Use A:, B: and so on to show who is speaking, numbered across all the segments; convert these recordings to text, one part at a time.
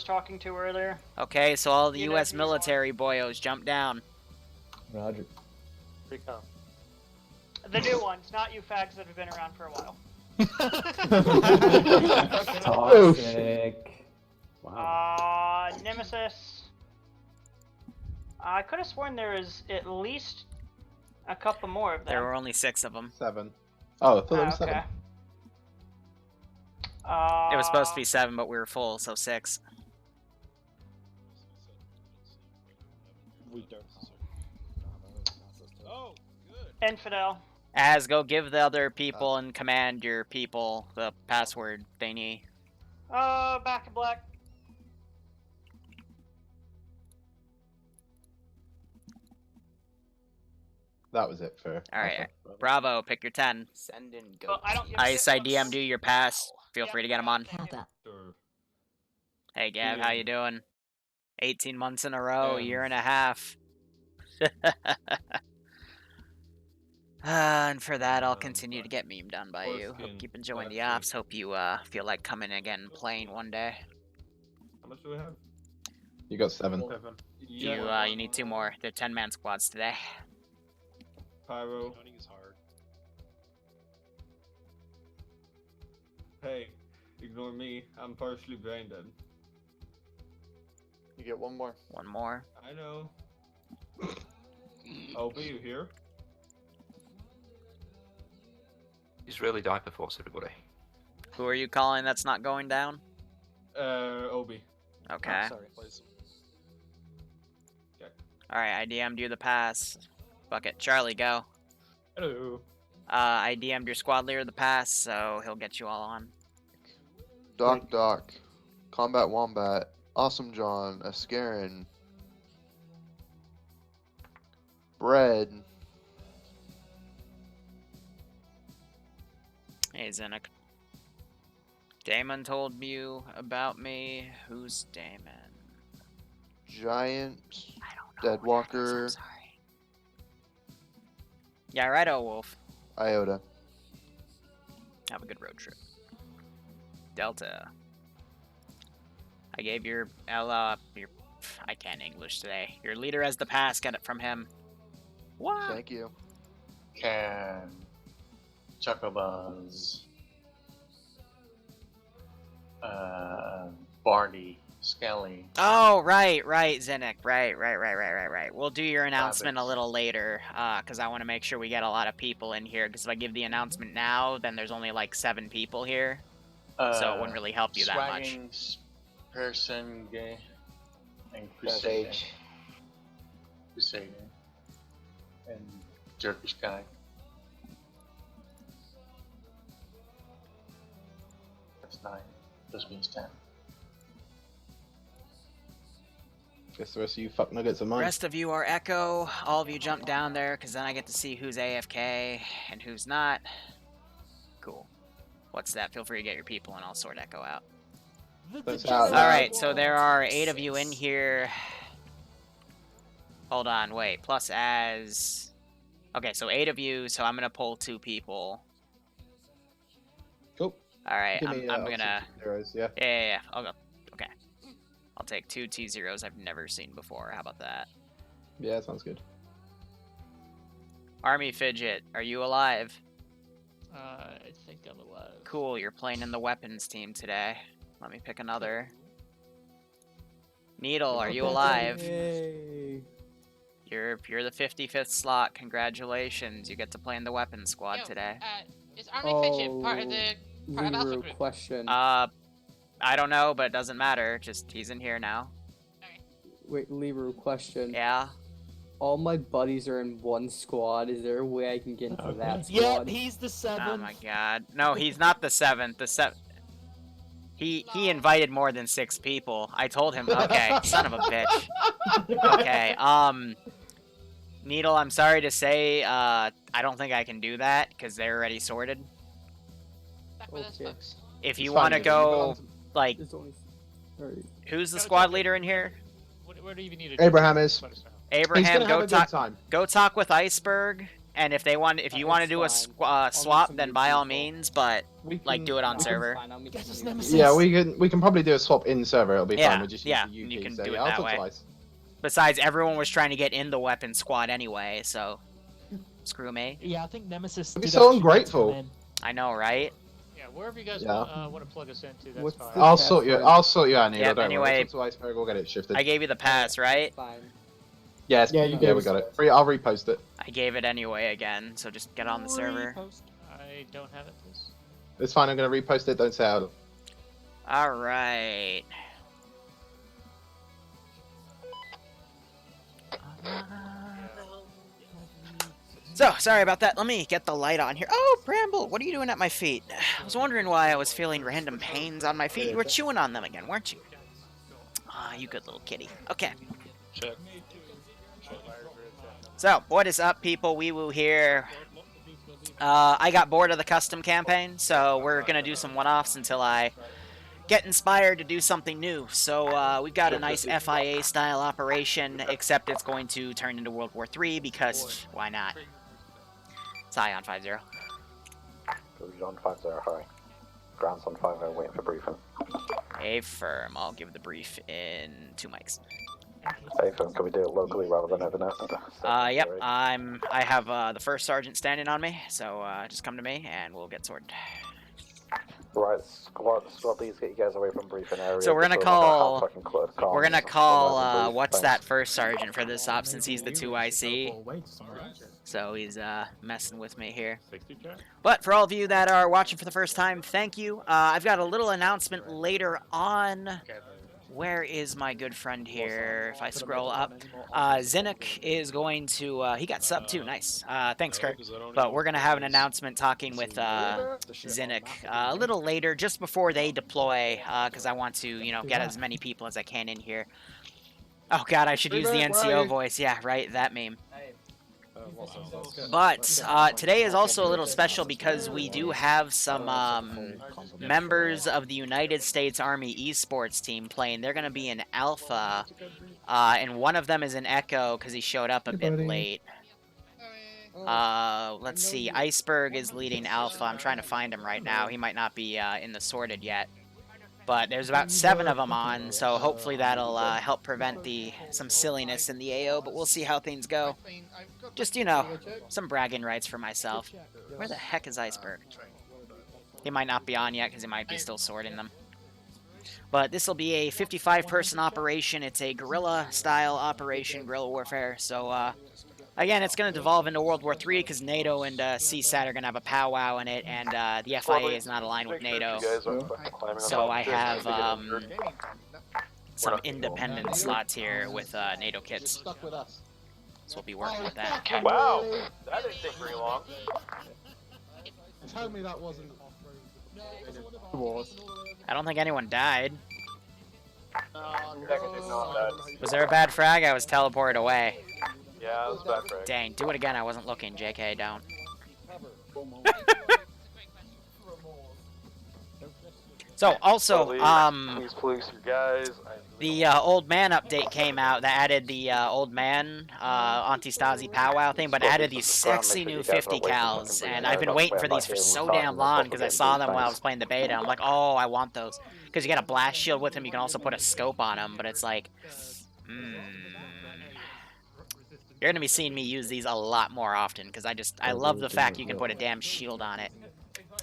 A: talking to earlier.
B: Okay, so all the
A: You
B: U.S.
A: know,
B: military boyos jump down.
C: Roger.
D: Recon.
A: The new ones, not you fags that have been around for a while.
C: Toxic.
D: Wow.
A: Nemesis. I could have sworn there was at least a couple more of them.
B: There were only 6 of them.
E: 7. Oh, I thought there was 7.
A: Okay.
B: It was supposed to be 7, but we were full, so 6.
D: We don't. Oh, good.
A: Infidel.
B: Az, go give the other people in command your people the password thingy.
A: Back in black.
E: That was it for...
B: Alright, Bravo, pick your 10.
F: Send in go.
A: Well, I don't give a
B: Ice,
A: shit
B: I
A: what-
B: DM'd you your pass. Feel
A: Yeah,
B: free to get them on.
F: Kappa.
D: Sure.
B: Hey, Gav, how you doing? 18 months in a row, a year and a half. And for that, I'll continue to get meme done by you. Hope keep enjoying the ops. Hope you feel like coming again and playing one day.
D: How much do we have?
E: You got 7.
D: 7.
B: You need 2 more. They're 10-man squads today.
D: Pyro.
G: Hunting is hard.
D: Hey, ignore me. I'm partially brain dead.
H: You get one more.
B: 1 more.
D: I know. Obi, you here?
F: Israeli diaper force, everybody.
B: Who are you calling that's not going down?
D: Obi.
B: Okay.
H: Sorry.
G: Please.
B: Alright, I DM'd you the pass. Bucket. Charlie, go.
D: Hello.
B: I DM'd your squad leader the pass, so he'll get you all on.
H: Doc. Combat Wombat. Awesome John. Ascarin. Bread.
B: Hey, Zinnik. Damon told you about me. Who's Damon?
H: Giant.
B: I don't know.
H: Deadwalker.
B: I'm sorry. Yeah, righto, Wolf.
H: Iota.
B: Have a good road trip. Delta. I gave your I can't English today. Your leader has the pass. Get it from him. What?
H: Thank you.
I: Can Chocobuzz, Barney, Skelly.
B: Oh, right, Zinnik. Right. We'll do your announcement a little later, because I want to make sure we get a lot of people in here, because if I give the announcement now, then there's only like 7 people here, so it wouldn't really help you that much.
I: Swagging, Person, Gay, and Crusader. Crusader. And Turkish guy. That's 9. This means 10.
E: Guess the rest of you fuck nuggets are mine.
B: Rest of you are Echo. All of you jump down there, because then I get to see who's AFK and who's not. Cool. What's that? Feel free to get your people, and I'll sort Echo out. Alright, so there are 8 of you in here. Hold on, wait. Plus as... Okay, so 8 of you, so I'm going to pull 2 people.
E: Cool.
B: Alright,
E: Give me,
B: I'm gonna...
E: Zeros, yeah.
B: Yeah. I'll go. Okay. I'll take 2 T0s I've never seen before. How about that?
E: Yeah, sounds good.
B: Army Fidget, are you alive?
J: I think I'm alive.
B: Cool, you're playing in the weapons team today. Let me pick another. Needle, are you alive?
C: Yay.
B: You're the 55th slot. Congratulations. You get to play in the weapons squad today.
J: Is Army Fidget part of the Alpha
C: Liru
J: group?
C: question.
B: I don't know, but it doesn't matter. Just he's in here now.
C: Wait, Liru question.
B: Yeah.
C: All my buddies are in one squad. Is there a way I can get into that
J: Yeah,
C: squad?
J: he's the 7th.
B: Oh my god. No, he's not the 7th. He invited more than 6 people. I told him. Okay, son of a bitch. Okay. Needle, I'm sorry to say, I don't think I can do that because they're already sorted.
J: Back with us,
C: Okay.
J: folks.
B: If you
E: It's
B: want to
E: fine,
B: go, like,
C: There's only... Alright.
B: who's the squad leader in here?
J: Where do you even need to
E: Abraham is.
B: Abraham,
E: He's gonna have a good time.
B: go talk with Iceberg, And if you want to do a swap, then by all means. But like, do it on server.
E: Yeah, we can probably do a swap in server. It'll be
B: Yeah,
E: fine. We just use
B: yeah,
E: the
B: you
E: UK,
B: can
E: so
B: do it
E: yeah, I'll
B: that
E: talk
B: way.
E: to Ice.
B: Besides, everyone was trying to get in the weapon squad anyway, so screw me.
G: Yeah, I think Nemesis.
E: I'd be
G: did
E: so
G: actually want to come
E: ungrateful.
G: in.
B: I know, right?
J: Yeah, wherever you guys
E: Yeah.
J: want to plug us into, that's
C: What's
J: fine.
C: the
E: I'll sort you.
C: password?
E: I'll sort you out, Needle.
B: Yep,
E: Don't
B: anyway,
E: worry. I'll talk to Iceberg. We'll get it shifted.
B: I gave you the pass, right?
C: Fine.
E: Yes.
I: Yeah, you
E: Yeah,
I: gave
E: we
I: us
E: got
I: the
E: it. I'll repost it.
B: I gave it anyway again, so just get on the server.
J: I don't have it, please.
E: It's fine. I'm gonna repost it. Don't say out.
B: All right. So, sorry about that. Let me get the light on here. Oh, Bramble, what are you doing at my feet? I was wondering why I was feeling random pains on my feet. You were chewing on them again, weren't you? Ah, you good little kitty. Okay.
I: Check.
B: So, what is up, people? Wee Woo here. I got bored of the custom campaign, so we're going to do some one-offs until I get inspired to do something new. So, we've got a nice FIA-style operation, except it's going to turn into World War III, because why not? It's Ion 5-0.
K: John 50, hi. Grandson 50, waiting for briefing.
B: A firm. I'll give the brief in 2 mics.
K: Hey, firm, can we do it locally rather than over net?
B: Yep. I have the first sergeant standing on me, so just come to me and we'll get sorted.
K: Right, squad leads, get you guys away from briefing area.
B: So we're gonna call. What's that first sergeant for this op, since he's the 2 IC. So he's messing with me here. But for all of you that are watching for the first time, thank you. I've got a little announcement later on. Where is my good friend here? If I scroll up, Zinnik is going to. He got sub too. Nice. Thanks, Kurt. But we're gonna have an announcement talking with Zinnik a little later, just before they deploy, because I want to, get as many people as I can in here. Oh God, I should use the NCO voice. Yeah, right. That meme. But today is also a little special because we do have some members of the United States Army esports team playing. They're going to be in Alpha, and one of them is in Echo because he showed up a bit late. Let's see. Iceberg is leading Alpha. I'm trying to find him right now. He might not be in the sorted yet. But there's about 7 of them on, so hopefully that'll help prevent some silliness in the AO, but we'll see how things go. Just, some bragging rights for myself. Where the heck is Iceberg? He might not be on yet because he might be still sorting them. But this will be a 55-person operation. It's a guerrilla-style operation, guerrilla warfare. So, again, it's going to devolve into World War III because NATO and CSAT are going to have a powwow in it, and the FIA is not aligned with NATO. So I have some independent slots here with NATO kits. So we'll be working with that.
K: Wow, that didn't take very long.
L: Tell me that wasn't
B: I don't think anyone died.
K: Negative, not that.
B: Was there a bad frag? I was teleported away.
K: Yeah, it was bad frag.
B: Dang, do it again. I wasn't looking. JK, don't. So, also,
K: Please, guys.
B: the old man update came out that added the old man Anti-Stasi powwow thing, but added these sexy new 50 cals, and I've been waiting for these for so damn long because I saw them while I was playing the beta. I'm like, oh, I want those. Because you get a blast shield with them, you can also put a scope on them, but it's like, You're going to be seeing me use these a lot more often, because I love the fact you can put a damn shield on it.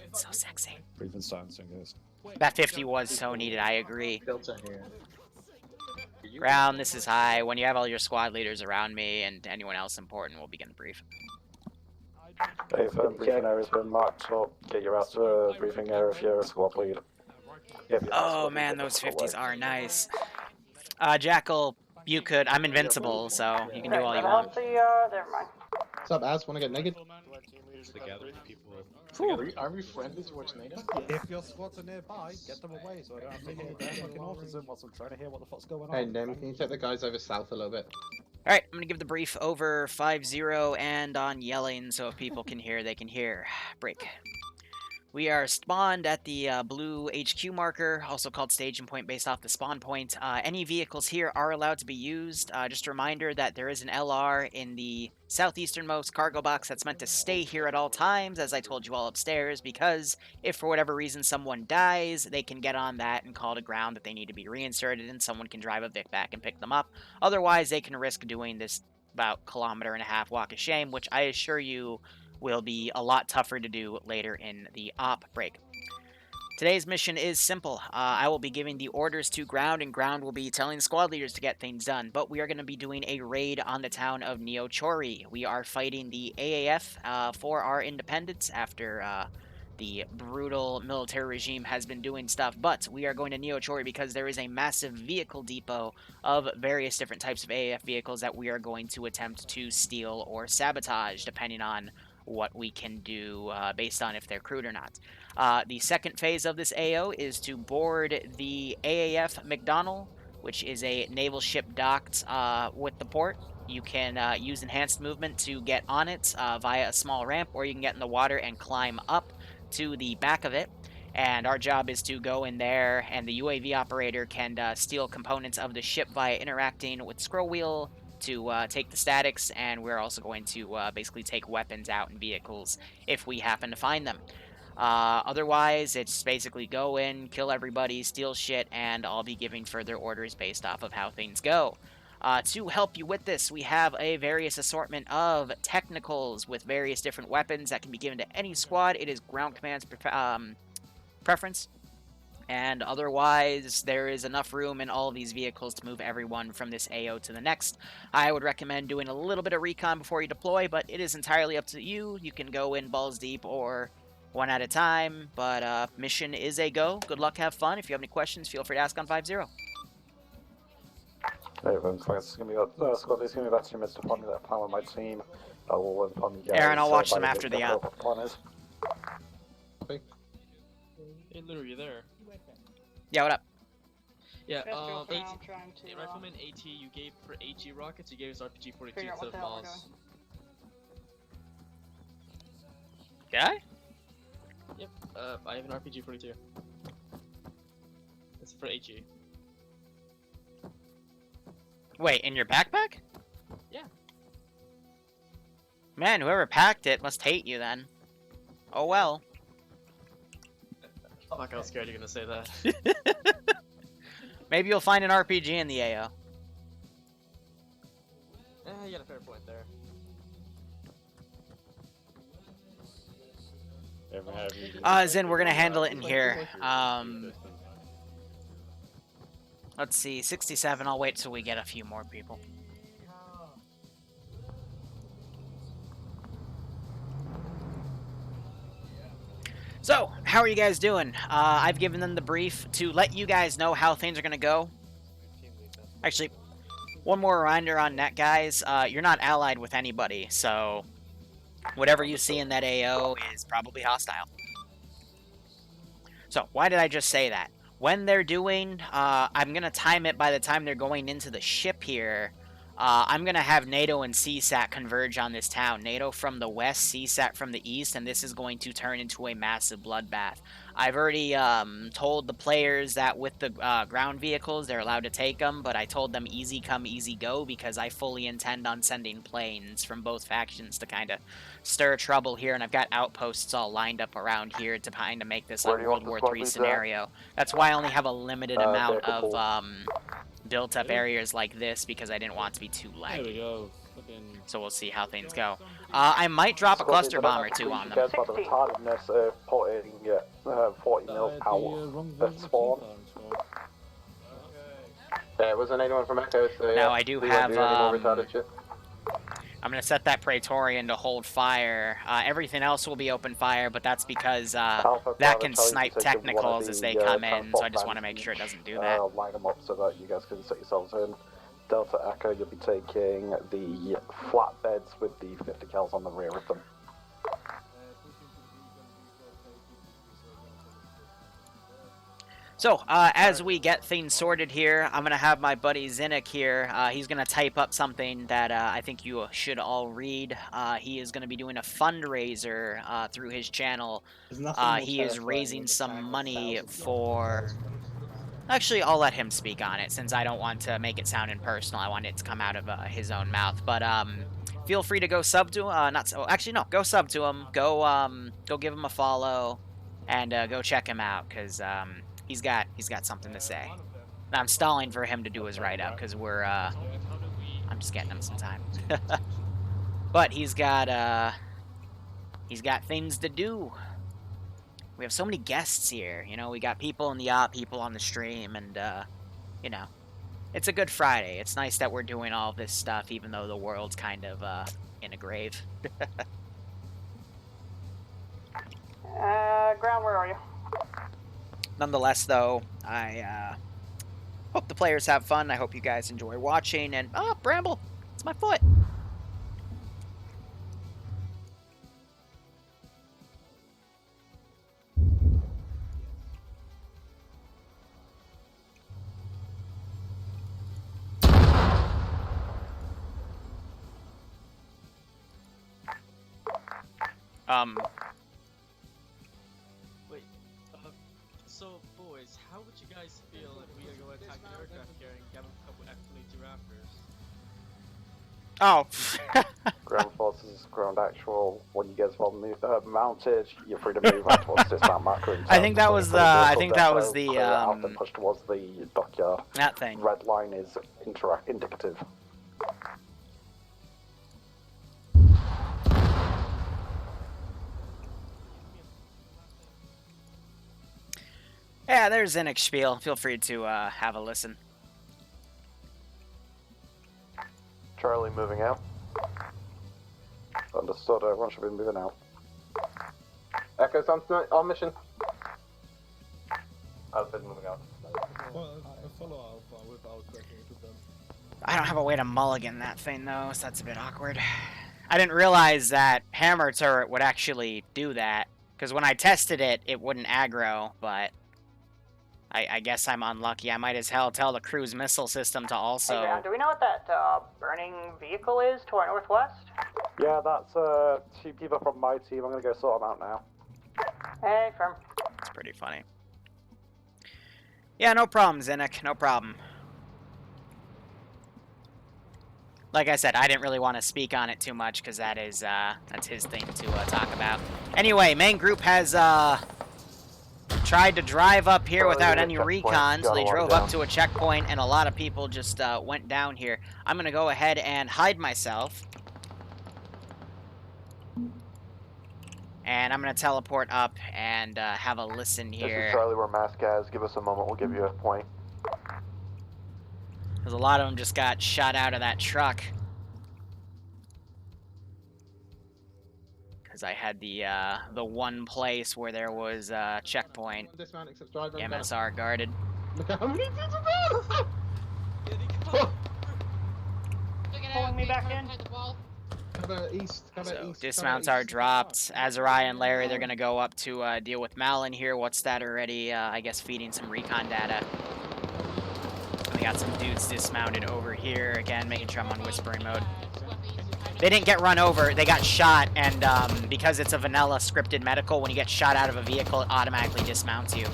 B: It's so sexy. That 50 was so needed, I agree. Ground, this is high. When you have all your squad leaders around me and anyone else important, we'll begin the brief.
K: Hey, briefing area's been marked up. Get your ass to the briefing area if you're a squad lead.
B: Oh man, those 50s are nice. Jackal, you could. I'm invincible, so you can do all you want.
A: Never mind.
E: What's up, Ass? Wanna get naked?
I: Are we friendly towards NATO?
L: If your squads are nearby, get them away so I don't have to hear their fucking autism whilst I'm trying to hear what the fuck's going on.
E: Hey, Nem, can you take the guys over south a little bit?
B: Alright, I'm gonna give the brief over 5-0 and on yelling, so if people can hear, they can hear. Break. We are spawned at the blue HQ marker, also called staging point based off the spawn point. Any vehicles here are allowed to be used. Just a reminder that there is an LR in the southeasternmost cargo box that's meant to stay here at all times, as I told you all upstairs, because if for whatever reason someone dies, they can get on that and call to ground that they need to be reinserted, and someone can drive a Vic back and pick them up. Otherwise, they can risk doing this about 1.5 kilometer walk of shame, which I assure you will be a lot tougher to do later in the op break. Today's mission is simple. I will be giving the orders to ground, and ground will be telling the squad leaders to get things done. But we are going to be doing a raid on the town of Neochori. We are fighting the AAF for our independence after the brutal military regime has been doing stuff. But we are going to Neochori because there is a massive vehicle depot of various different types of AAF vehicles that we are going to attempt to steal or sabotage, depending on what we can do based on if they're crewed or not. The second phase of this AO is to board the AAF McDonnell, which is a naval ship docked with the port. You can use enhanced movement to get on it via a small ramp, or you can get in the water and climb up to the back of it. And our job is to go in there, and the UAV operator can steal components of the ship via interacting with scroll wheel to take the statics, and we're also going to basically take weapons out in vehicles if we happen to find them. Otherwise, it's basically go in, kill everybody, steal shit, and I'll be giving further orders based off of how things go. To help you with this, we have a various assortment of technicals with various different weapons that can be given to any squad. It is ground command's preference. And otherwise, there is enough room in all of these vehicles to move everyone from this AO to the next. I would recommend doing a little bit of recon before you deploy, but it is entirely up to you. You can go in balls deep or one at a time, but mission is a go. Good luck, have fun. If you have any questions, feel free to ask on 5-0.
K: Hey, everyone, so it's going to be Scott, there's going to be about 2 minutes to find me that plan on my team. I will inform you guys.
B: Aaron, I'll watch them after the op.
I: Hey, Liru, you there?
B: Yeah, what up?
I: Yeah,
A: trying to,
I: Rifleman AT, you gave for AG rockets, you gave us RPG-42
A: figure out
I: instead
A: what the
I: of
A: hell we're
I: Moss.
B: Did I?
I: Yep, I have an RPG-42. It's for AG.
B: Wait, in your backpack?
I: Yeah.
B: Man, whoever packed it must hate you then. Oh well.
I: Fuck, I was scared you're gonna say that.
B: Maybe you'll find an RPG in the AO.
I: You got a fair point there.
B: Zin, we're gonna handle it in here. Let's see, 67, I'll wait till we get a few more people. So, how are you guys doing? I've given them the brief to let you guys know how things are gonna go. Actually, one more reminder on net, guys. You're not allied with anybody, so whatever you see in that AO is probably hostile. So, why did I just say that? When they're doing, I'm going to time it by the time they're going into the ship here. I'm going to have NATO and CSAT converge on this town. NATO from the west, CSAT from the east, and this is going to turn into a massive bloodbath. I've already told the players that with the ground vehicles, they're allowed to take them, but I told them easy come, easy go, because I fully intend on sending planes from both factions to kind of stir trouble here, and I've got outposts all lined up around here to kind of make this a World War III scenario. That's why I only have a limited amount of built-up areas like this, because I didn't want to be too laggy.
I: There we go.
B: So we'll see how things go. I might drop a cluster bomb or two on them.
K: About the retardedness of putting 40 mils power at spawn.
H: Wasn't anyone from Echo? So
B: Now I do have, I'm
H: I'm
B: going to set that Praetorian to hold fire. Everything else will be open fire, but that's because that can snipe technicals as they come in, so I just want to make sure it doesn't do that.
K: I'll line them up so that you guys can set yourselves in. Delta Echo, you'll be taking the flatbeds with the 50 cals on the rear of them.
B: So So, as we get things sorted here, I'm going to have my buddy Zinnik here. He's going to type up something that I think you should all read. He is going to be doing a fundraiser through his channel. He is raising some money for... Actually, I'll let him speak on it, since I don't want to make it sound impersonal. I want it to come out of his own mouth. But feel free to go sub to him. Go sub to him. Go give him a follow, and go check him out, because he's got something to say. I'm stalling for him to do his write-up, because I'm just getting him some time. But he's got things to do. We have so many guests here, you know, we got people in the op, people on the stream, and, you know, it's a good Friday. It's nice that we're doing all this stuff, even though the world's kind of, in a grave.
A: Ground, where are you?
B: Nonetheless, though, I, hope the players have fun. I hope you guys enjoy watching, and, oh, Bramble! It's my foot!
I: Wait, so boys, how would you guys feel if we go attack the aircraft carrier and get a couple F-22 Raptors?
B: Oh.
K: Ground forces, ground actual. When you guys well mounted, you're free to move out towards dismount marker.
B: I think that was the. I think that was the.
K: Out and push towards the dockyard.
B: That thing.
K: Red line is indicative.
B: Yeah, there's Zinnik's spiel. Feel free to have a listen.
K: Charlie moving out. Understood, everyone should be moving out.
H: Echo's on mission.
K: Alpha's moving out.
B: I don't have a way to mulligan that thing, though, so that's a bit awkward. I didn't realize that hammer turret would actually do that, because when I tested it, it wouldn't aggro, but... I guess I'm unlucky. I might as hell tell the cruise missile system to also...
A: Hey, Ground, do we know what that burning vehicle is to our northwest?
K: Yeah, that's two people from my team. I'm gonna go sort them out now.
A: Hey, firm.
B: It's pretty funny. Yeah, no problem, Zinnik. No problem. Like I said, I didn't really want to speak on it too much, because that is, that's his thing to talk about. Anyway, main group has, tried to drive up here without any recon, so they drove up to a checkpoint, and a lot of people just went down here. I'm gonna go ahead and hide myself. And I'm gonna teleport up and have a listen here.
K: This is Charlie, we're mass guys. Give us a moment, we'll give you a point.
B: Because a lot of them just got shot out of that truck. Because I had the one place where there was a checkpoint. MSR guarded.
E: Look at how many people there!
A: Pulling me back in.
B: So dismounts are dropped. Azariah and Larry, they're gonna go up to deal with Malin here. What's that already? I guess feeding some recon data. We got some dudes dismounted over here again, making sure I'm on whispering mode. They didn't get run over, they got shot, and because it's a vanilla scripted medical, when you get shot out of a vehicle, it automatically dismounts you. It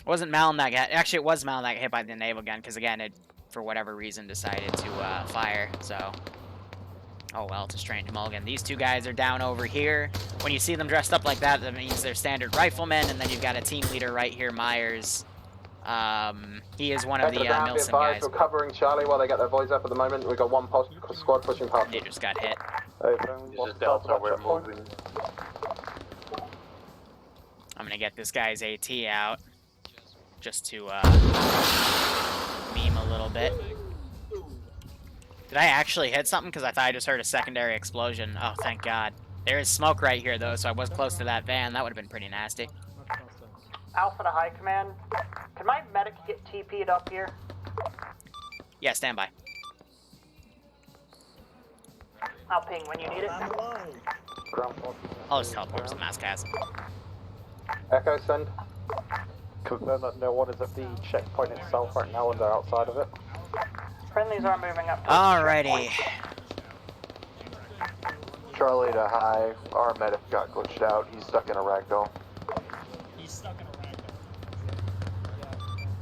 B: wasn't Malin that got, actually it was Malin that got hit by the naval gun, because again, it, for whatever reason, decided to fire, so. Oh well, it's a strange mulligan. These two guys are down over here. When you see them dressed up like that, that means they're standard riflemen, and then you've got a team leader right here, Myers. He is one of the Nilsson guys.
H: We're covering Charlie while they get their voice up at the moment. We've got one squad pushing past.
B: They just got hit.
K: This is Delta, we're moving.
B: I'm gonna get this guy's AT out. Just to, meme a little bit. Did I actually hit something? Because I thought I just heard a secondary explosion. Oh, thank God. There is smoke right here, though, so I was close to that van. That would have been pretty nasty.
A: Alpha to High Command. Can my medic get TP'd up here?
B: Yeah, stand by.
A: I'll ping when you need it.
B: I'll just teleport some mass cast.
H: Echo, send.
K: Confirm that no one is at the checkpoint itself right now and they're outside of it.
A: Friendlies are moving up.
B: Alrighty.
H: Charlie to high. Our medic got glitched out. He's stuck in a ragdoll.
I: He's stuck in a ragdoll.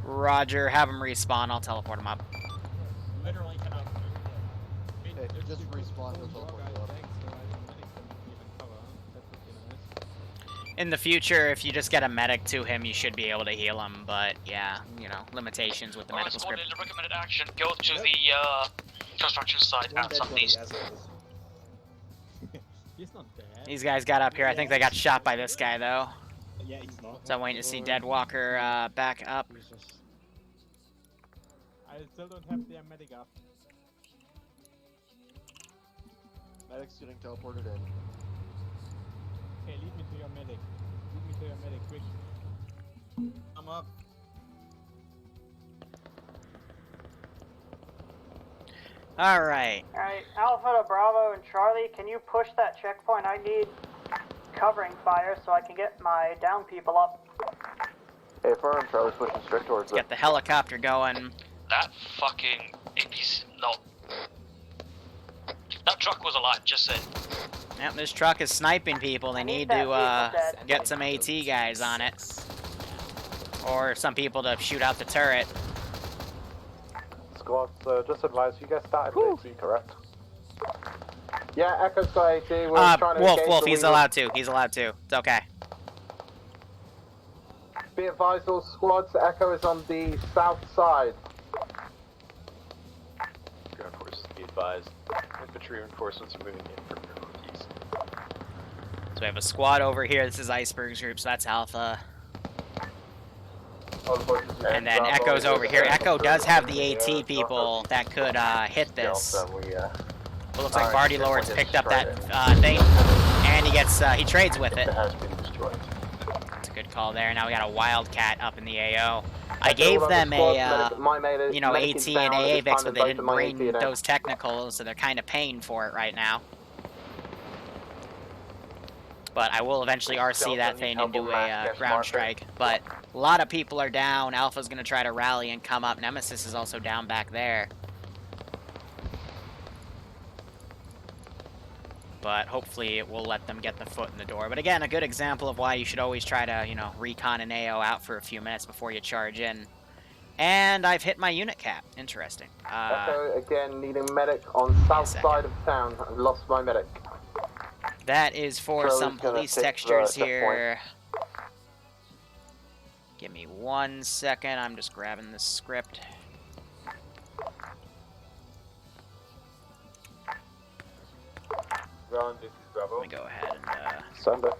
B: Roger, have him respawn. I'll teleport him up.
I: Literally cannot.
L: Okay, just respawn, he'll teleport you up.
B: In the future, if you just get a medic to him, you should be able to heal him. But yeah, you know, limitations with the medical script.
G: Recommended action. Go to the construction site at southeast.
I: He's not dead.
B: These guys got up here. I think they got shot by this guy though.
I: Yeah, he's not.
B: So I'm waiting to see Dead Walker back up.
I: I still don't have the medic up.
L: Medic's getting teleported in.
I: Okay, lead me to your medic. Lead me to your medic, quick. I'm up.
B: Alright.
A: Alright, Alpha to Bravo and Charlie, can you push that checkpoint? I need covering fire so I can get my down people up.
H: Hey, firm. Charlie's pushing straight towards
B: Let's get the helicopter going.
G: That fucking AP's no. That truck was alive, just saying.
B: Yep, this truck is sniping people. They need to get some AT guys on it. Or some people to shoot out the turret.
K: Squad, just advise you guys started with AT, correct?
H: Yeah, Echo's got AT. We're trying to engage
B: Wolf,
H: the
B: he's
H: wing.
B: allowed to. He's allowed to. It's okay.
H: Be advised, all squads. Echo is on the south side.
F: Ground forces, be advised. Infantry reinforcements are moving in from the northeast.
B: So we have a squad over here. This is Iceberg's group, so that's Alpha. And then Echo's over here. Echo does have the AT people that could hit this. It looks like Barty Lord's picked up that thing, and he trades with it. That's a good call there. Now we got a Wildcat up in the AO. I gave them a, you know, AT and AA Vix, but they didn't bring those technicals, so they're kind of paying for it right now. But I will eventually RC that thing and do a ground strike. But a lot of people are down. Alpha's going to try to rally and come up. Nemesis is also down back there. But hopefully it will let them get the foot in the door. But again, a good example of why you should always try to, you know, recon an AO out for a few minutes before you charge in. And I've hit my unit cap. Interesting.
H: Echo, again, needing medic on south side of town. I've lost my medic.
B: That is for
H: Charlie's
B: some
H: gonna
B: police
H: take the
B: textures
H: checkpoint.
B: here. Give me 1 second. I'm just grabbing this script.
D: Ground, this is Bravo.
B: Let me go ahead and
K: Send it.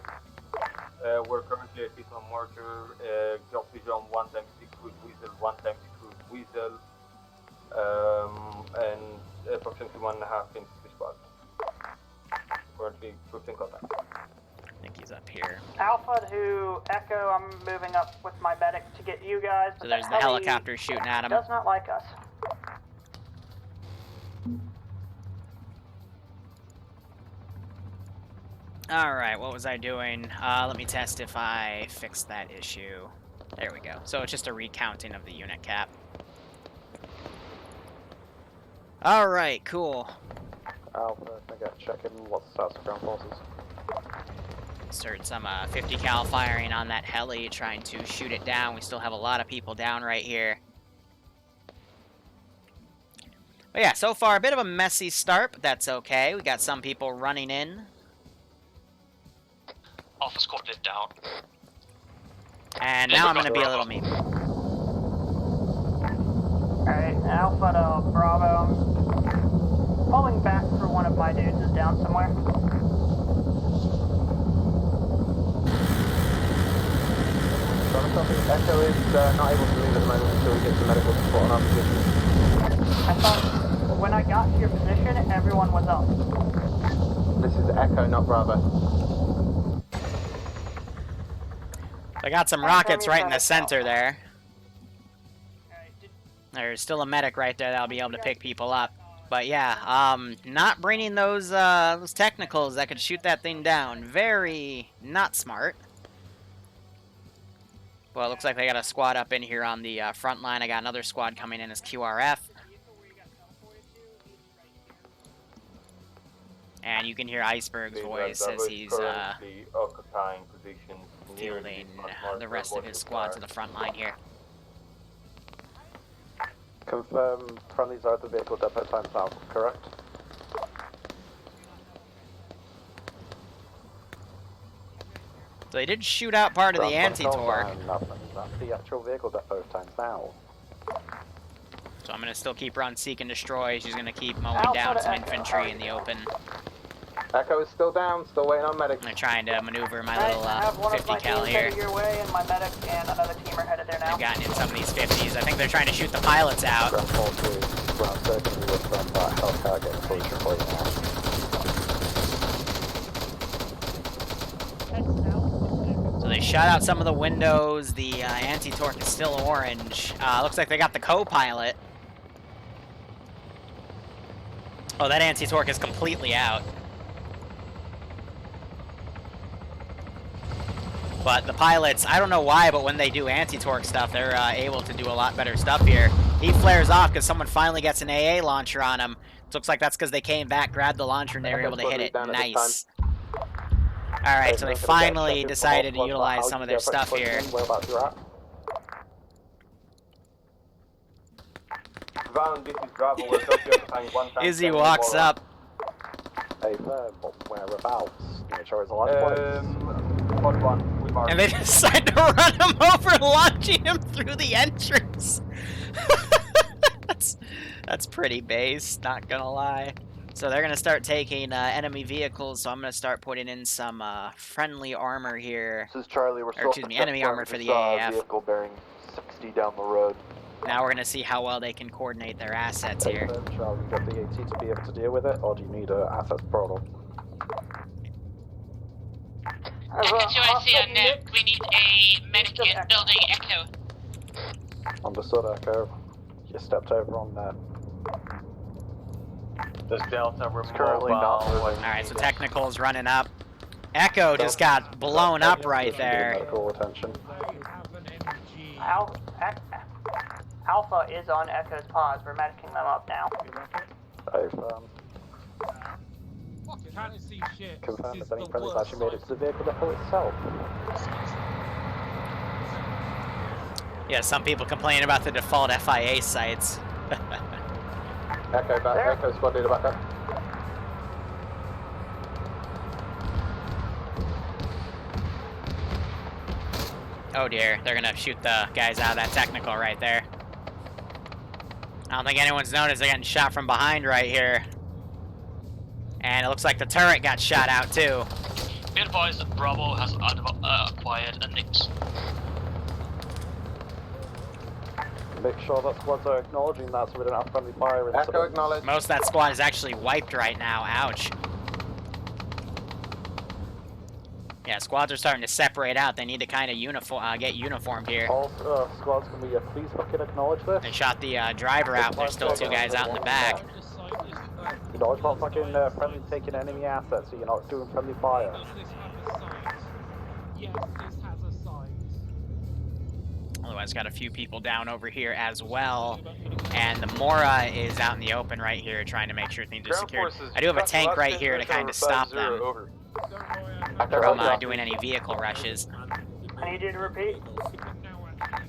D: We're currently at on mortar. Drop vision 1 times 6 with Weasel, 1 times 6 with Weasel, and approximately 1.5 into the squad. Currently, 15 contact.
B: I think he's up here.
A: Alpha to Echo, I'm moving up with my medic to get you guys.
B: So there's the helicopter shooting at him.
A: Does not like us.
B: Alright, what was I doing? Let me test if I fixed that issue. There we go. So it's just a recounting of the unit cap. Alright, cool.
K: Alpha, I got checking what's the status of ground forces.
B: Started some 50 cal firing on that heli, trying to shoot it down. We still have a lot of people down right here. But yeah, so far a bit of a messy start, but that's okay. We got some people running in.
G: Alpha squad it down.
B: And now I'm going to be a little mean.
A: Alright, Alpha to Bravo. I'm pulling back for one of my dudes is down somewhere.
H: Echo is not able to move at the moment until we get some medical support on our position.
A: I thought when I got to your position, everyone was up.
H: This is Echo, not Bravo.
B: I got some rockets right in the center there. There's still a medic right there that'll be able to pick people up. But yeah, not bringing those technicals that could shoot that thing down. Very not smart. Well, it looks like they got a squad up in here on the front line. I got another squad coming in as QRF. And you can hear Iceberg's voice as he's
D: occupying positions near
B: fielding the rest of his squad to the front line here.
K: Confirm friendlies are at the vehicle depot times now, correct?
B: So they did shoot out part of the anti-torque.
K: That's the actual vehicle depot times now.
B: So I'm going to still keep her on seek and destroy. She's going to keep mowing down some infantry in the open.
H: Echo is still down, still waiting on medic.
B: I'm trying to maneuver my little
A: I have one
B: 50
A: of my
B: cal
A: teams
B: here.
A: headed your way, and my medic and another team are headed there now.
B: I've gotten in some of these 50s. I think they're trying to shoot the pilots out.
K: Ground 4-2, ground 30, we will from that Hellcat getting solution for you now.
B: So they shot out some of the windows. The anti-torque is still orange. Looks like they got the co-pilot. Oh, that anti-torque is completely out. But the pilots, I don't know why, but when they do anti-torque stuff, they're able to do a lot better stuff here. He flares off because someone finally gets an AA launcher on him. It looks like that's because they came back, grabbed the launcher, and they were able to hit it. Nice. Alright, so they finally decided to utilize some of their stuff here. Izzy walks up.
K: Hey, whereabouts? Make sure it's a lot
B: And they decide to run him over, launching him through the entrance. That's pretty base, not gonna lie. So they're gonna start taking enemy vehicles, so I'm gonna start putting in some friendly armor here.
F: This is Charlie, we're still
B: enemy armor for the AAF.
F: Vehicle bearing 60 down the road.
B: Now we're gonna see how well they can coordinate their assets here.
K: Charlie, you got the AT to be able to deal with it, or do you need assets portal?
G: I see a net. We need a medic in building Echo.
K: Understood, Echo. You stepped over on that.
D: This Delta, we're
F: currently not.
B: Alright, so Technical's running up. Echo just got blown up right there.
K: Medical attention.
A: Alpha is on Echo's pause. We're medicing them up now.
K: I've
I: Can't see shit.
K: confirmed if any friendlies actually made it to the vehicle depot itself.
B: Yeah, some people complain about the default FIA sites.
H: Echo back, Echo squad leader back up.
B: Oh dear, they're gonna shoot the guys out of that Technical right there. I don't think anyone's noticed they're getting shot from behind right here. And it looks like the turret got shot out too.
G: Be advised that Bravo has acquired a Nix.
K: Make sure that squads are acknowledging that so we don't have friendly fire incidents.
H: Echo acknowledged.
B: Most of that squad is actually wiped right now. Ouch. Yeah, squads are starting to separate out. They need to kind of get uniformed here.
K: All squads, can we please fucking acknowledge this?
B: They shot the driver out. There's still two guys out in the back.
K: Acknowledge about fucking friendly taking enemy assets so you're not doing friendly fire.
I: Yes, this has a site.
B: Otherwise, got a few people down over here as well. And the Mora is out in the open right here trying to make sure things are secured. I do have a tank right here to kind of stop them from doing any vehicle rushes.
A: I need you to repeat.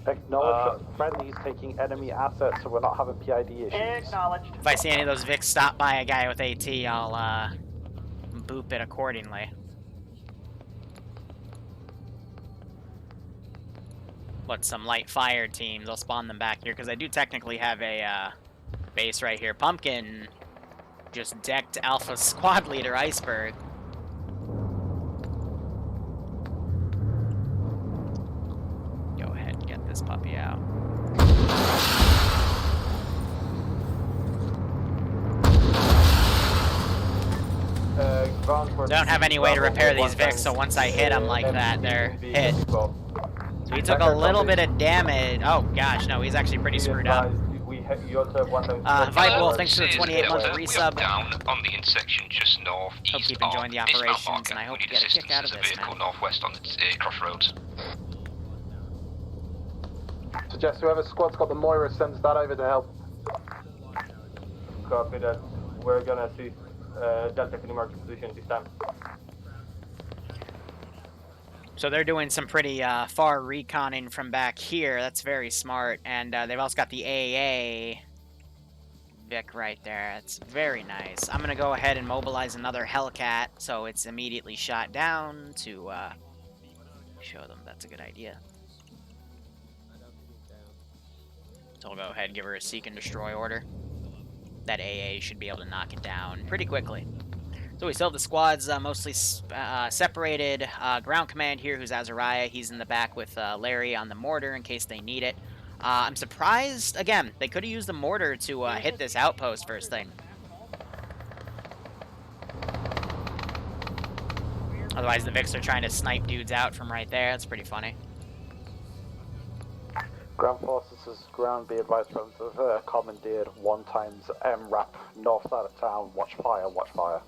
K: Acknowledge that friendlies taking enemy assets so we're not having PID issues.
A: Acknowledged.
B: If I see any of those Vics stop by a guy with AT, I'll boop it accordingly. Put some light fire teams. I'll spawn them back here because I do technically have a base right here. Pumpkin just decked Alpha Squad Leader Iceberg. Go ahead and get this puppy out. Don't have any way to repair these Vics, so once I hit them like that, they're hit. So he took a little bit of damage. Oh gosh, no, he's actually pretty screwed up. Vibe Wolf, thanks for the 28-month resub.
M: Down on the intersection just north
B: Hope
M: east
B: you've enjoyed the
M: of Ismail
B: operations,
M: Market.
B: and I hope
M: We
B: you
M: need
B: get a kick
M: assistance
B: out of
M: as a
B: this
M: vehicle
B: now.
M: northwest on the crossroads.
K: suggest whoever squad's got the Moira sends that over to help.
D: Copy that. We're gonna assist Delta can mark your position this time.
B: So they're doing some pretty far reconning from back here. That's very smart. And they've also got the AA Vic right there. That's very nice. I'm going to go ahead and mobilize another Hellcat so it's immediately shot down to show them that's a good idea. So I'll go ahead and give her a seek and destroy order. That AA should be able to knock it down pretty quickly. So we still have the squads mostly separated. Ground command here, who's Azariah. He's in the back with Larry on the mortar in case they need it. I'm surprised, again, they could have used the mortar to hit this outpost first thing. Otherwise, the Vics are trying to snipe dudes out from right there. That's pretty funny.
K: Ground forces is ground, be advised from the commandeered 1 times MRAP, north side of town, watch fire, watch fire.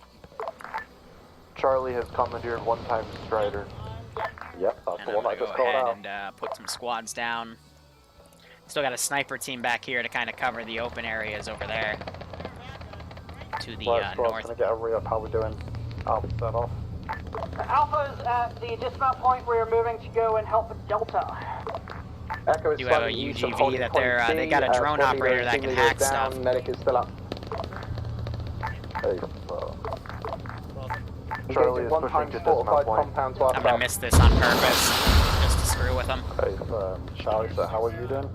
F: Charlie has commandeered 1 times Strider.
K: Yep, that's
B: And
K: the
B: I'm
K: one I
B: gonna go
K: just called
B: ahead
K: out.
B: and put some squads down. Still got a sniper team back here to kind of cover the open areas over there. To the
K: Right, squad's
B: north.
K: gonna get a re-up, how we doing? Alpha set off.
A: Alpha's at the dismount point. We're moving to go and help Delta.
K: Echo is
B: You have a
K: slightly east of
B: UGV
K: holding
B: that
K: point
B: they're,
K: B,
B: they got a drone
K: squad
B: operator
K: leader,
B: that
K: team
B: can
K: leader
B: hack
K: is down,
B: stuff.
K: Medic is still up. Hey,
F: Charlie is
K: one
F: pushing
K: times
F: to
K: fortified
F: dismount point.
K: compound to our
B: I'm gonna
K: south.
B: miss this on purpose, just to screw with them.
K: Hey, Charlie, so how are you doing?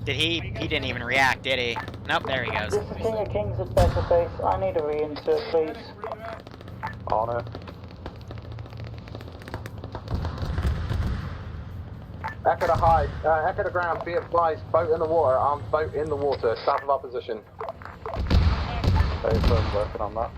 B: Did he didn't even react, did he? Nope, there he goes.
N: This is King of Kings at Delta Base. I need a reinsert, please.
K: On it. Echo to high, echo to ground, be advised, boat in the water, armed boat in the water, south of our position. Hey, so I'm working on that.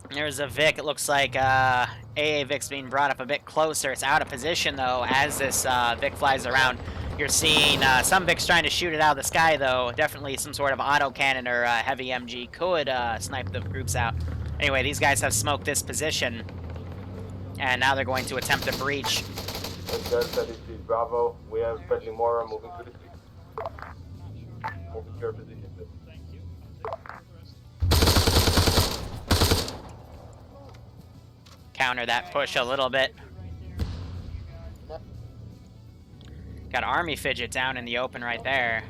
B: There's a Vic, it looks like AA Vic's being brought up a bit closer. It's out of position though as this Vic flies around. You're seeing some Vics trying to shoot it out of the sky though. Definitely some sort of autocannon or heavy MG could snipe the groups out. Anyway, these guys have smoked this position. And now they're going to attempt a breach.
D: Delta, this is Bravo. We have friendly Mora moving to the street. Moving to your position, please.
B: Counter that push a little bit. Got Army Fidget down in the open right there.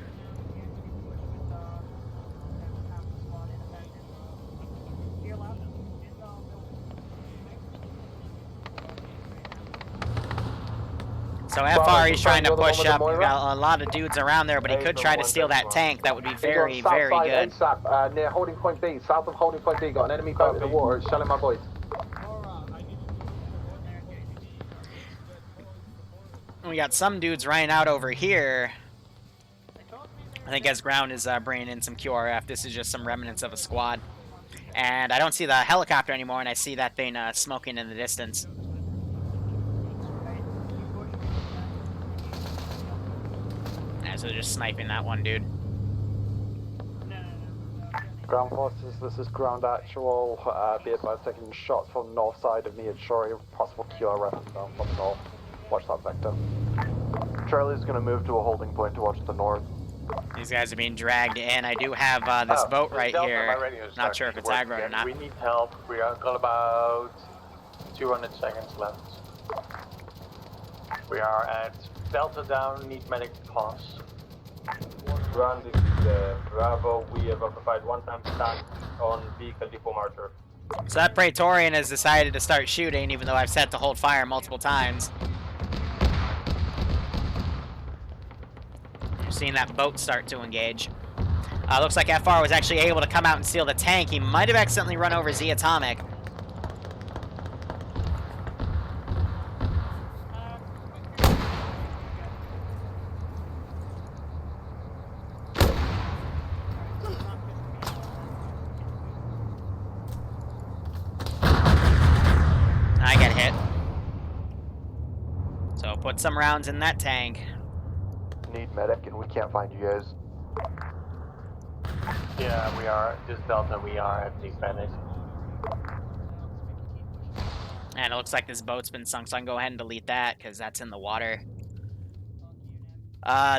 B: So FR, he's trying to push up. He's got a lot of dudes around there, but he could try to steal that tank. That would be very, very good.
K: ASAP, near holding point B, south of holding point B, got an enemy boat in the water, it's shelling my boys.
B: We got some dudes running out over here. I think as ground is bringing in some QRF. This is just some remnants of a squad. And I don't see the helicopter anymore, and I see that thing smoking in the distance. Yeah, so they're just sniping that one dude.
K: Ground forces, this is ground actual, be advised taking shots from north side of me at Shori, possible QRF down from the north. Watch that vector.
F: Charlie's gonna move to a holding point to watch the north.
B: These guys are being dragged in. I do have this boat right here. Not sure if it's aggro or not.
O: We need help. We have got about 200 seconds left. We are at Delta down, need medic pass.
D: Ground, this is Bravo. We have occupied 1 time stand on vehicle depot marker.
B: So that Praetorian has decided to start shooting, even though I've set to hold fire multiple times. You're seeing that boat start to engage. Looks like FR was actually able to come out and steal the tank. He might have accidentally run over Z Atomic. I get hit. So put some rounds in that tank.
F: Need medic and we can't find you guys.
O: Yeah, we are. This Delta, we are at the medic.
B: And it looks like this boat's been sunk, so I can go ahead and delete that, because that's in the water.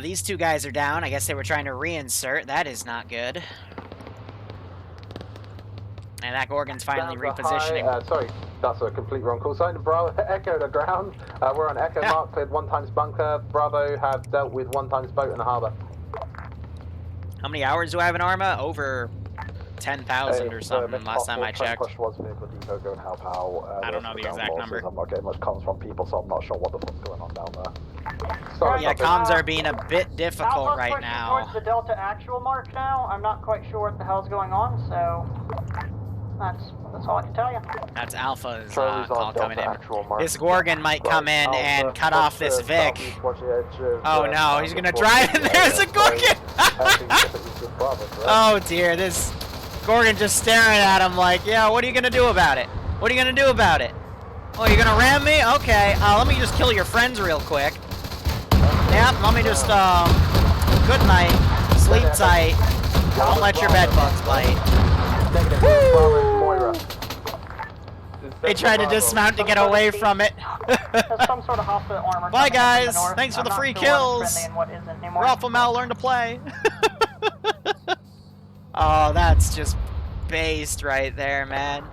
B: These two guys are down. I guess they were trying to reinsert. That is not good. And that Gorgon's finally repositioning.
H: Sorry, that's a complete wrong call sign. Bravo, Echo to ground. We're on Echo mark, cleared 1 bunker. Bravo have dealt with 1 boat in the harbour.
B: How many hours do I have in Arma? Over 10,000 or something last time I checked.
K: Push towards vehicle depot, go and help out.
B: I don't know the exact number.
K: I'm not getting much comms from people, so I'm not sure what the fuck's going on down there.
B: Sorry, yeah, comms are being a bit difficult right now.
A: Towards the Delta actual mark now. I'm not quite sure what the hell's going on, so that's all I can tell you.
B: That's Alpha's call coming in. This Gorgon might come in and cut off this Vic. Oh no, he's gonna drive and there's a Gorgon! Oh dear, this Gorgon just staring at him like, yeah, what are you gonna do about it? What are you gonna do about it? Oh, you're gonna ram me? Okay, let me just kill your friends real quick. Yep, let me just, good night, sleep tight, don't let your bed bugs bite. They tried to dismount to get away from it.
A: Some sort of hospital armor.
B: Bye guys, thanks for the free kills. Ralph and Mal learn to play. Oh, that's just based right there, man.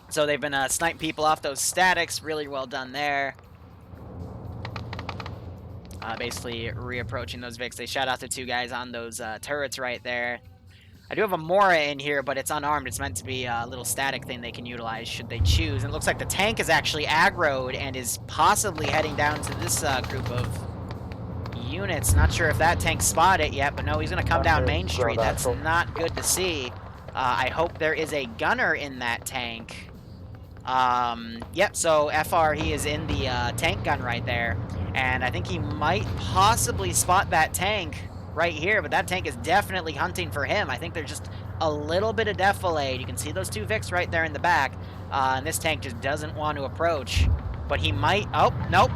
B: So they've been sniping people off those statics. Really well done there. Basically reapproaching those Vics. They shot out the 2 guys on those turrets right there. I do have a Mora in here, but it's unarmed. It's meant to be a little static thing they can utilize should they choose. And it looks like the tank is actually aggroed and is possibly heading down to this group of units. Not sure if that tank's spotted yet, but no, he's going to come down Main Street. That's not good to see. I hope there is a gunner in that tank. Yep, so FR, he is in the tank gun right there. And I think he might possibly spot that tank right here, but that tank is definitely hunting for him. I think there's just a little bit of defilade. You can see those 2 Vics right there in the back, and this tank just doesn't want to approach. But he might... Oh, nope.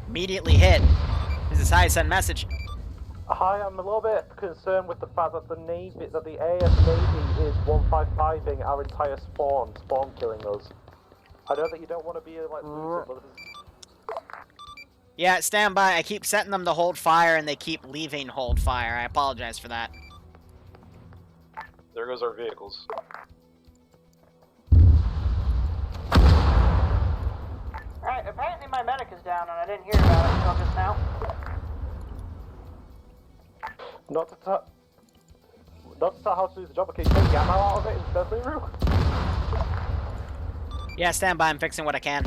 B: Immediately hit. This is hi, send message.
K: Hi, I'm a little bit concerned with the fact that the Navy, that the AS Navy is 155ing our entire spawn killing us. I know that you don't want to be like losing, but this is...
B: Yeah, stand by. I keep setting them to hold fire, and they keep leaving hold fire. I apologize for that.
F: There goes our vehicles.
A: Alright, apparently my medic is down, and I didn't hear about it until just now.
K: Not to tell how to do the job, okay, take the ammo out of it instead, Liru?
B: Yeah, stand by. I'm fixing what I can.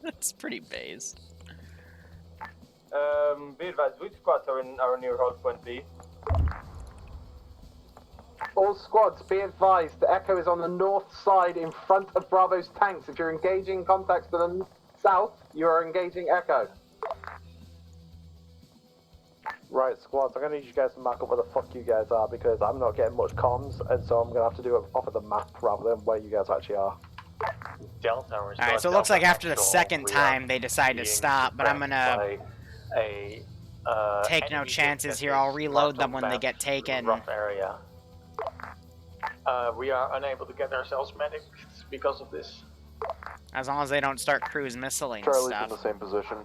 B: That's pretty base.
D: Be advised, which squads are in our near hold point B?
H: All squads, be advised, the Echo is on the north side in front of Bravo's tanks. If you're engaging contacts to the south, you are engaging Echo.
K: Right, squads, I'm going to need you guys to mark up where the fuck you guys are, because I'm not getting much comms, and so I'm going to have to do it off of the map rather than where you guys actually are.
B: Alright, so it looks like after the second time they decide to stop, but I'm gonna take no chances here. I'll reload them when they get taken.
O: Area. We are unable to get ourselves medics because of this.
B: As long as they don't start cruise missiling
K: Charlie's
B: stuff.
K: in the same position.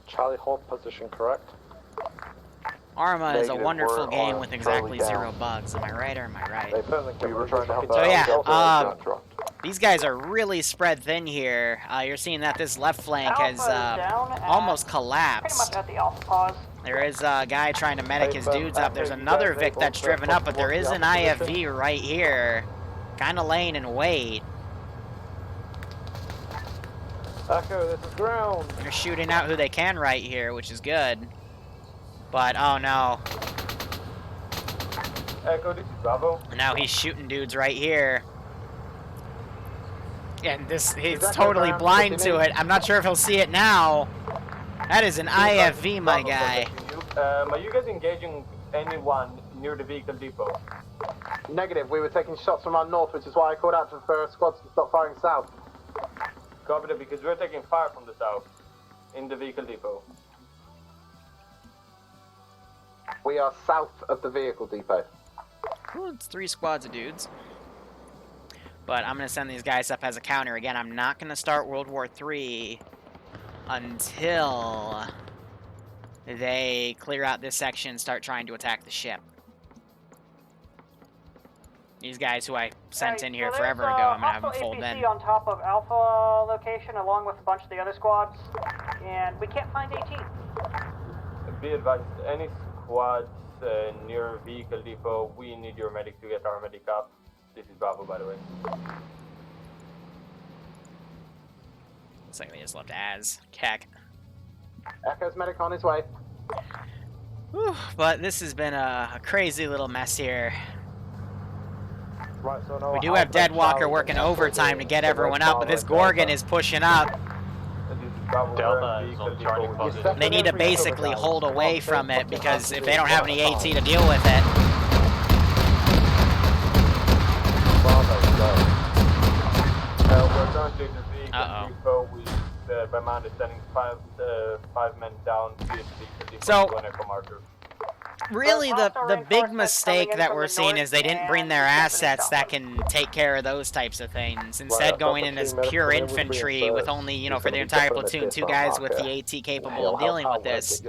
K: Charlie, hold position, correct?
B: Arma is a
K: Negative,
B: wonderful
K: we're
B: game
K: on
B: with exactly
K: Charlie
B: 0
K: down.
B: bugs. Am I right or am I right?
K: We were trying to help
B: So yeah, these guys are really spread thin here. You're seeing that this left flank has almost collapsed.
A: Pretty much at the Alpha pause.
B: There is a guy trying to medic his dudes up. There's another Vic that's driven up, but there is an IFV right here. Kind of laying in wait.
K: Echo, this is ground.
B: They're shooting out who they can right here, which is good. But, oh no.
D: Echo, this is Bravo.
B: Now he's shooting dudes right here. And he's totally blind to it. I'm not sure if he'll see it now. That is an IFV, my guy.
D: Are you guys engaging anyone near the vehicle depot?
H: Negative, we were taking shots from our north, which is why I called out for squads to stop firing south.
D: Copy that, because we're taking fire from the south in the vehicle depot.
H: We are south of the vehicle depot.
B: Cool, it's 3 squads of dudes. But I'm going to send these guys up as a counter. Again, I'm not going to start World War III until they clear out this section and start trying to attack the ship. These guys who I sent in here forever ago, I'm going to have them fold in.
A: on top of Alpha location along with a bunch of the other squads, and we can't find AT.
D: Be advised, any squads near vehicle depot, we need your medic to get our medic up. This is Bravo, by the way.
B: Looks like they just left as Keck.
H: Echo's medic on his way.
B: Whew, but this has been a crazy little mess here.
K: Right, so no,
B: We do have Deadwalker working overtime to get everyone up, but this Gorgon is pushing up.
O: Delta is on Charlie position.
B: They need to basically hold away from it, because if they don't have any AT to deal with it...
D: We're currently in the vehicle depot with, by my understanding, five men down.
B: So, really, the big mistake that we're seeing is they didn't bring their assets that can take care of those types of things. Instead, going in as pure infantry with only, you know, for the entire platoon, 2 guys with the AT capable of dealing with this.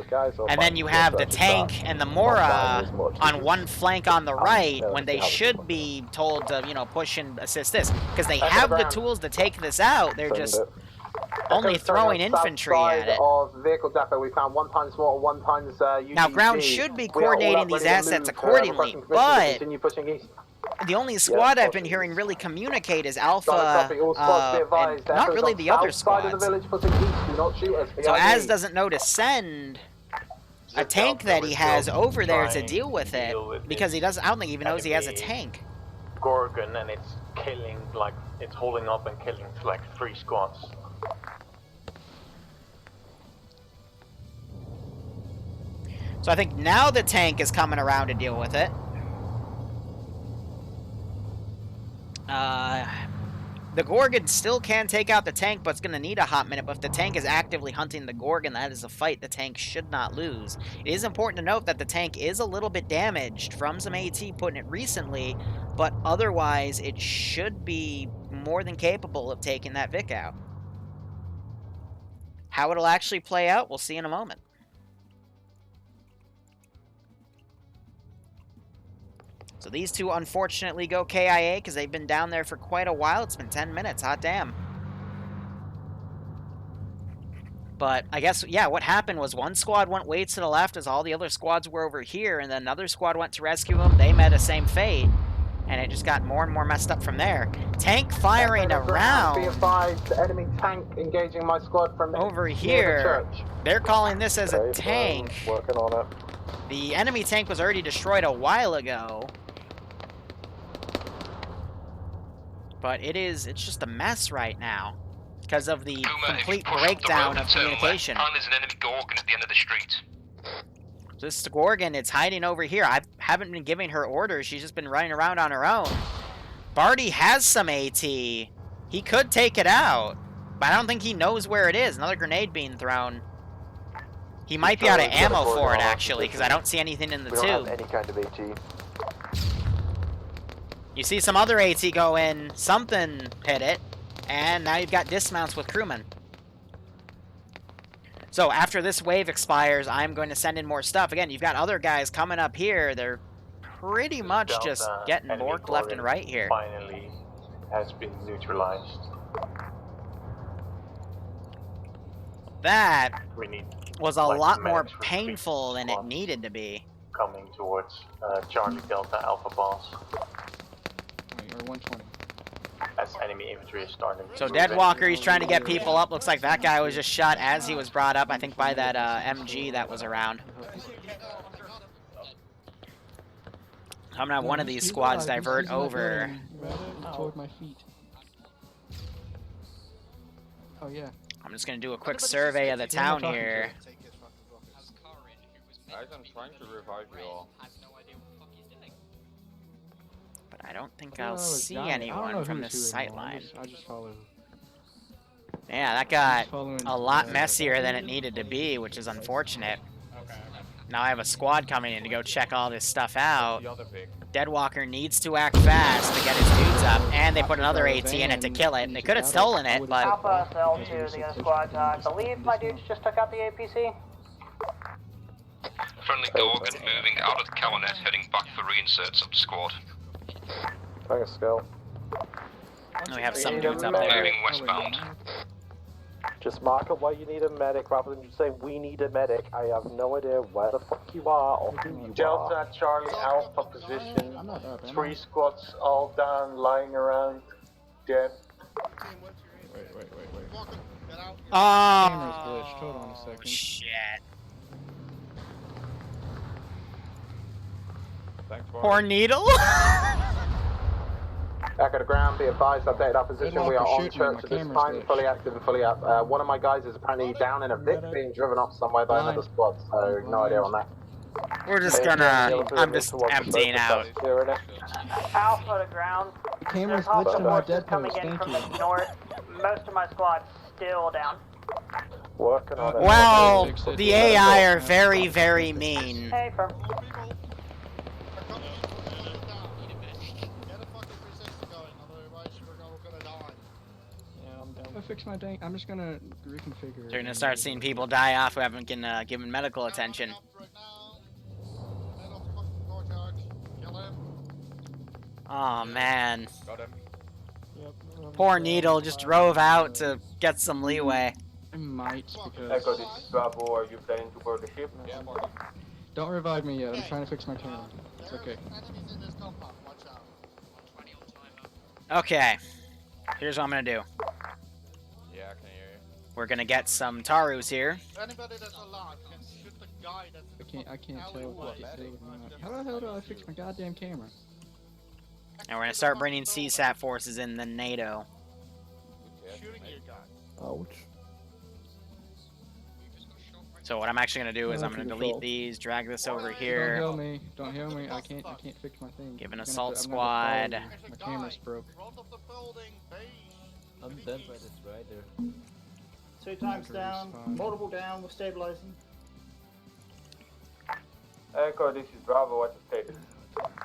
B: And then you have the tank and the Mora on one flank on the right when they should be told to, you know, push and assist this. Because they have the tools to take this out, they're just only throwing infantry at it.
H: Of vehicle depot, we found 1 times mortar, 1 times
B: Now, ground should be coordinating these assets accordingly, but the only squad I've been hearing really communicate is Alpha, and not really the other squads. So Az doesn't know to send a tank that he has over there to deal with it, because he doesn't. I don't think he even knows he has a tank.
O: Gorgon, and it's killing, like, it's holding up and killing like 3 squads.
B: So I think now the tank is coming around to deal with it. The Gorgon still can take out the tank, but it's going to need a hot minute. But if the tank is actively hunting the Gorgon, that is a fight the tank should not lose. It is important to note that the tank is a little bit damaged from some AT putting it recently, but otherwise it should be more than capable of taking that Vic out. How it'll actually play out, we'll see in a moment. So these two unfortunately go KIA because they've been down there for quite a while. It's been 10 minutes, hot damn. But I guess, yeah, what happened was one squad went way to the left as all the other squads were over here, and then another squad went to rescue them. They met the same fate, and it just got more and more messed up from there. Tank firing around.
H: Be advised, the enemy tank engaging my squad from
B: over here. They're calling this as a tank.
K: Working on it.
B: The enemy tank was already destroyed a while ago. But it's just a mess right now because of the complete breakdown of communication.
M: There's an enemy Gorgon at the end of the street.
B: This Gorgon, it's hiding over here. I haven't been giving her orders. She's just been running around on her own. Barty has some AT. He could take it out, but I don't think he knows where it is. Another grenade being thrown. He might be out of ammo for it, actually, because I don't see anything in the tube.
K: We don't have any kind of AT.
B: You see some other AT go in, something hit it, and now you've got dismounts with crewmen. So after this wave expires, I'm going to send in more stuff. Again, you've got other guys coming up here. They're pretty much just getting borked left and right here.
O: Finally has been neutralized.
B: That was a lot more
O: medics
B: painful than it needed to be.
O: Coming towards Charlie Delta Alpha Boss.
C: Or 120.
O: As enemy infantry is starting.
B: So Deadwalker, he's trying to get people up. Looks like that guy was just shot as he was brought up, I think, by that MG that was around. I'm gonna have one of these squads divert over.
C: Toward my feet. Oh yeah.
B: I'm just gonna do a quick survey of the town here.
F: Guys, I'm trying to revive you all.
B: But I don't think I'll see anyone from this sightline.
C: I just followed.
B: Yeah, that got a lot messier than it needed to be, which is unfortunate. Now I have a squad coming in to go check all this stuff out.
F: The other Vic.
B: Deadwalker needs to act fast to get his dudes up, and they put another AT in it to kill it. They could have stolen it, but...
A: Alpha SL2, the other squad. I believe my dudes just took out the APC.
M: Friendly Gorgon moving out of the Cabernet, heading back for reinserts of the squad.
K: Thanks, Skull.
B: We have some dudes up there.
M: Moving westbound.
K: Just mark up where you need a medic rather than just saying we need a medic. I have no idea where the fuck you are or who you are.
O: Delta, Charlie, Alpha position. 3 squads all down, lying around, dead.
L: Wait.
B: Oh,
L: Camera's glitched. Hold on a second.
B: shit.
D: Thanks,
B: Poor Needle.
H: Echo to ground, be advised, updated our position. We are on
L: Deadwalker,
H: church at this
L: camera's
H: time,
L: glitched.
H: fully active and fully up. One of my guys is apparently down in a Vic, being driven off somewhere by another squad, so no idea on that.
B: We're just gonna... I'm just emptying out.
A: Alpha to ground.
L: The camera's
A: There's hostile
L: glitching my
A: forces
L: dead
A: coming
L: post,
A: in
L: thank
A: from
L: you.
A: the north. Most of my squad's still down.
K: Working on it.
B: Well, the AI are very, very mean.
A: Hey, from...
L: I fix my tank. I'm just gonna reconfigure.
B: You're gonna start seeing people die off who haven't been given medical attention. Oh man.
D: Got him.
B: Poor Needle just drove out to get some leeway.
L: I might because.
D: Echo, this is Bravo. Are you planning to board the ship?
L: Don't revive me yet. I'm trying to fix my camera. It's okay.
B: Okay. Here's what I'm gonna do.
D: Yeah, I can hear you.
B: We're gonna get some Tarus here.
P: Anybody that's alive can shoot the guy that's
L: I can't tell what to say. How the hell do I fix my goddamn camera?
B: And we're gonna start bringing CSAT forces in the NATO.
P: shooting your guy.
L: Ouch.
B: So what I'm actually gonna do is I'm gonna delete these, drag this over here.
L: Don't heal me. Don't heal me. I can't fix my thing.
B: Give an
L: I'm gonna
B: assault
L: have to follow
B: squad.
L: you. My camera's broke.
Q: I'm dead by this rider.
N: 2 times down, multiple down, we're stabilizing.
D: Echo, this is Bravo. What's the status?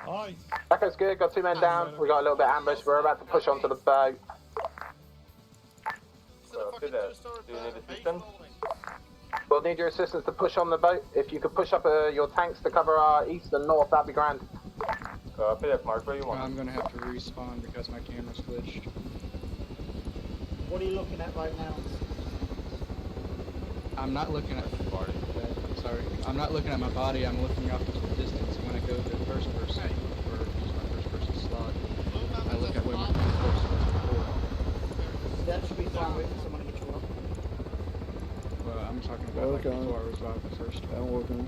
L: Hi.
H: Echo's good, got 2 men down. We got a little bit ambushed. We're about to push onto the boat.
D: Copy that. Do you need assistance?
H: We'll need your assistance to push on the boat. If you could push up your tanks to cover our east and north, that'd be grand.
D: Copy that. Mark where you want.
L: I'm gonna have to respawn because my camera's glitched.
N: What are you looking at right now?
L: I'm not looking at my body. Sorry, I'm not looking at my body. I'm looking off into the distance. When I go to first person or use my first person slot, I look at where my force was before.
N: That should be fine. Wait for someone to get you up.
L: Well, I'm talking about like before I revived the first one. I'm working.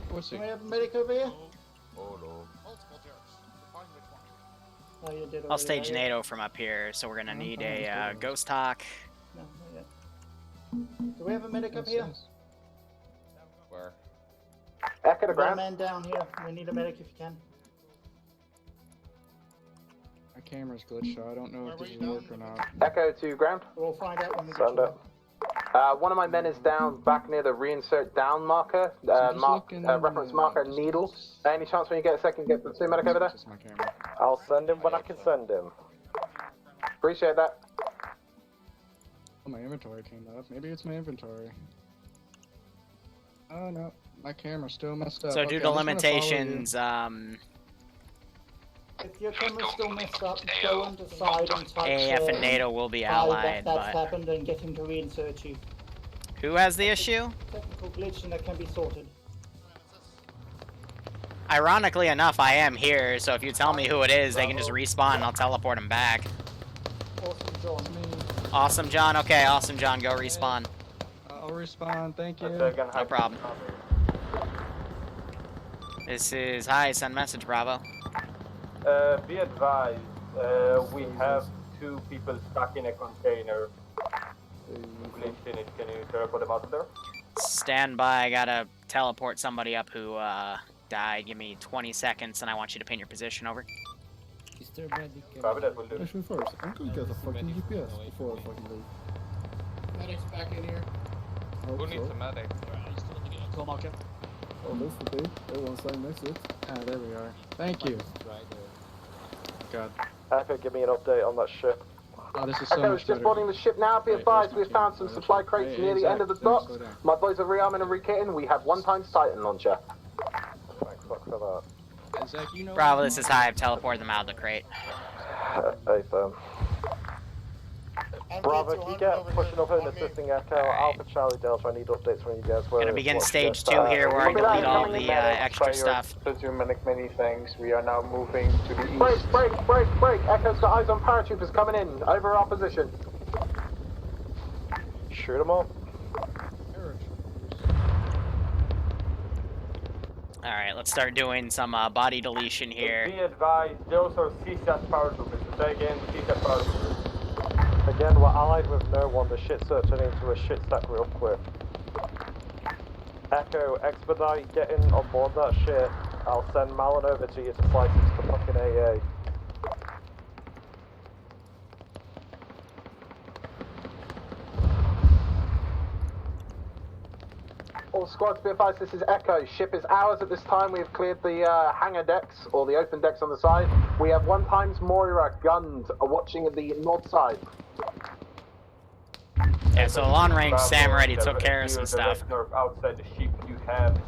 L: What's
N: Do
L: it?
N: we have a medic over here?
D: Oh no.
N: Oh, you did
B: I'll
N: already,
B: stage
N: yeah.
B: NATO from up here, so we're gonna need a ghost talk.
N: No, not yet. Do we have a medic up here?
D: Where?
H: Echo to
N: One
H: ground.
N: man down here. We need a medic if you can.
L: My camera's glitched, so I don't know if this will work or not.
H: Echo to ground.
N: We'll find out when we get
H: Stand
N: you
H: up. One of my men is down back near the reinsert down marker, reference marker needle. Any chance when you get a second, get the 2 medic over there?
L: My camera.
K: I'll send him when I can send him.
H: Appreciate that.
L: Oh, my inventory came up. Maybe it's my inventory. Oh no, my camera's still messed up.
B: So
L: Okay,
B: due
L: I'm
B: to
L: just gonna
B: limitations,
N: If your camera's still messed up, go on the side and type
B: AF and NATO will be allied,
N: that's
B: but
N: happened and get him to reinsert you.
B: who has the issue?
N: Technical glitch and that can be sorted.
B: Ironically enough, I am here, so if you tell me who it is, they can just respawn and I'll teleport them back.
N: Awesome, John.
B: Awesome, John. Okay, awesome, John. Go respawn.
L: I'll respawn, thank you.
B: No problem. This is... Hi, send message, Bravo.
D: Be advised, we have 2 people stuck in a container. Glitched in it. Can you teleport them out of there?
B: Stand by. I gotta teleport somebody up who, died. Give me 20 seconds, and I want you to pin your position over.
Q: Is there medic?
D: Copy that, will do.
L: Actually, first, I'm gonna get a fucking GPS before I fucking leave.
P: Medic's back in here.
D: Who needs a medic?
P: Call marker.
L: Oh, that's the thing. Everyone's standing next to it. Ah, there we are. Thank you. God.
K: Echo, give me an update on that ship.
L: Oh, this is so
H: Echo
L: much
H: is just
L: better.
H: boarding the ship now. Be
L: Wait,
H: advised,
L: where's
H: we've
L: my
H: found
L: team?
H: some
L: Oh,
H: supply
L: that's
H: crates
L: right.
H: near
L: Hey,
H: the end of the
L: Zach, don't
H: docks.
L: slow down.
H: My boys are rearming and rekitting. We have 1x Titan launcher.
K: Thanks, fuck for that.
L: Zach, you know
B: Bravo, this is high. I've teleported them out of the crate.
K: Hey, firm. Bravo, if you get pushing up and assisting Echo, Alpha Charlie Delta, I need updates from you guys.
B: Gonna begin stage 2 here, where I delete all the extra stuff.
O: Many things. We are now moving to the east.
H: Break! Echo's got eyes on paratroopers coming in. Over our position.
K: Shoot them up.
B: Alright, let's start doing some body deletion here.
D: Be advised, those are CSAT paratroopers. Say again, CSAT paratroopers.
K: Again, we're allied with no one. The shit's turning into a shit stack real quick. Echo, expedite getting on board that ship. I'll send Malin over to you to fly to the fucking AA.
H: All squads, be advised, this is Echo. Ship is ours at this time. We have cleared the hangar decks, or the open decks on the side. We have 1x Moira gunned, watching the north side.
B: Yeah, so long-range Sam already took care of some stuff.
D: Outside the ship, we have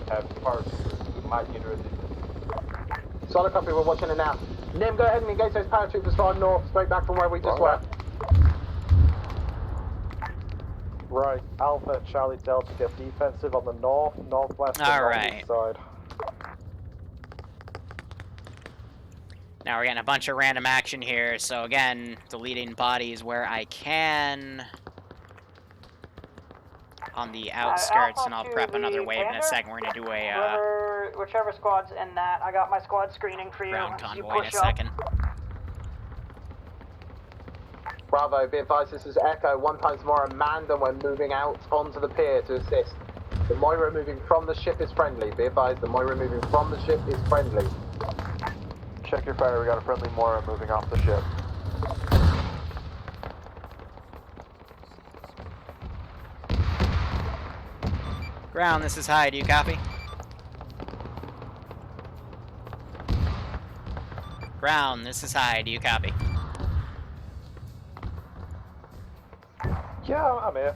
D: paratroopers. We might need resistance.
H: Solid copy, we're watching it now. Nim, go ahead and engage those paratroopers far north, straight back from where we just were.
K: Right, Alpha, Charlie Delta, get defensive on the north, northwest, and northeast side.
B: Now we're getting a bunch of random action here, so again, deleting bodies where I can on the outskirts, and I'll prep another wave in a second. We're gonna do a
A: whichever squad's in that. I got my squad screening for you.
B: ground
A: You
B: convoy in a
A: push up.
B: second.
H: Bravo, be advised, this is Echo. 1x Moira manned, and we're moving out onto the pier to assist. The Moira moving from the ship is friendly. Be advised, the Moira moving from the ship is friendly.
O: Check your fire, we got a friendly Moira moving off the ship.
B: Ground, this is high. Do you copy? Ground, this is high. Do you copy?
K: Yeah, I'm here.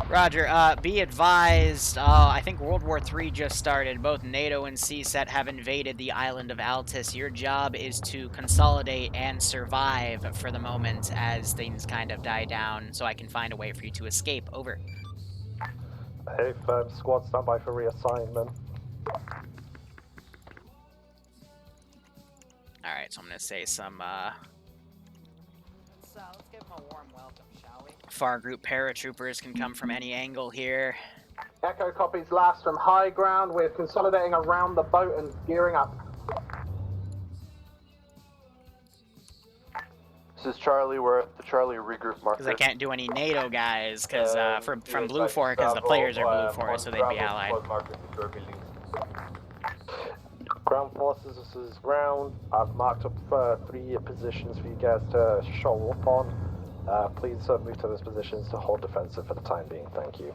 B: Roger, be advised, I think World War III just started. Both NATO and CSET have invaded the island of Altus. Your job is to consolidate and survive for the moment as things kind of die down, so I can find a way for you to escape. Over.
K: Hey, firm, squad, stand by for reassignment.
B: Alright, so I'm gonna say some,
R: So, let's give him a warm welcome, shall we?
B: far group paratroopers can come from any angle here.
H: Echo copies last from high ground. We're consolidating around the boat and gearing up.
O: This is Charlie, we're at the Charlie regroup marker.
B: Because I can't do any NATO guys, because from Blue 4, because the players are Blue 4, so they'd be allied.
K: Ground forces, this is ground. I've marked up 3 positions for you guys to show up on. Please move to those positions to hold defensive for the time being. Thank you.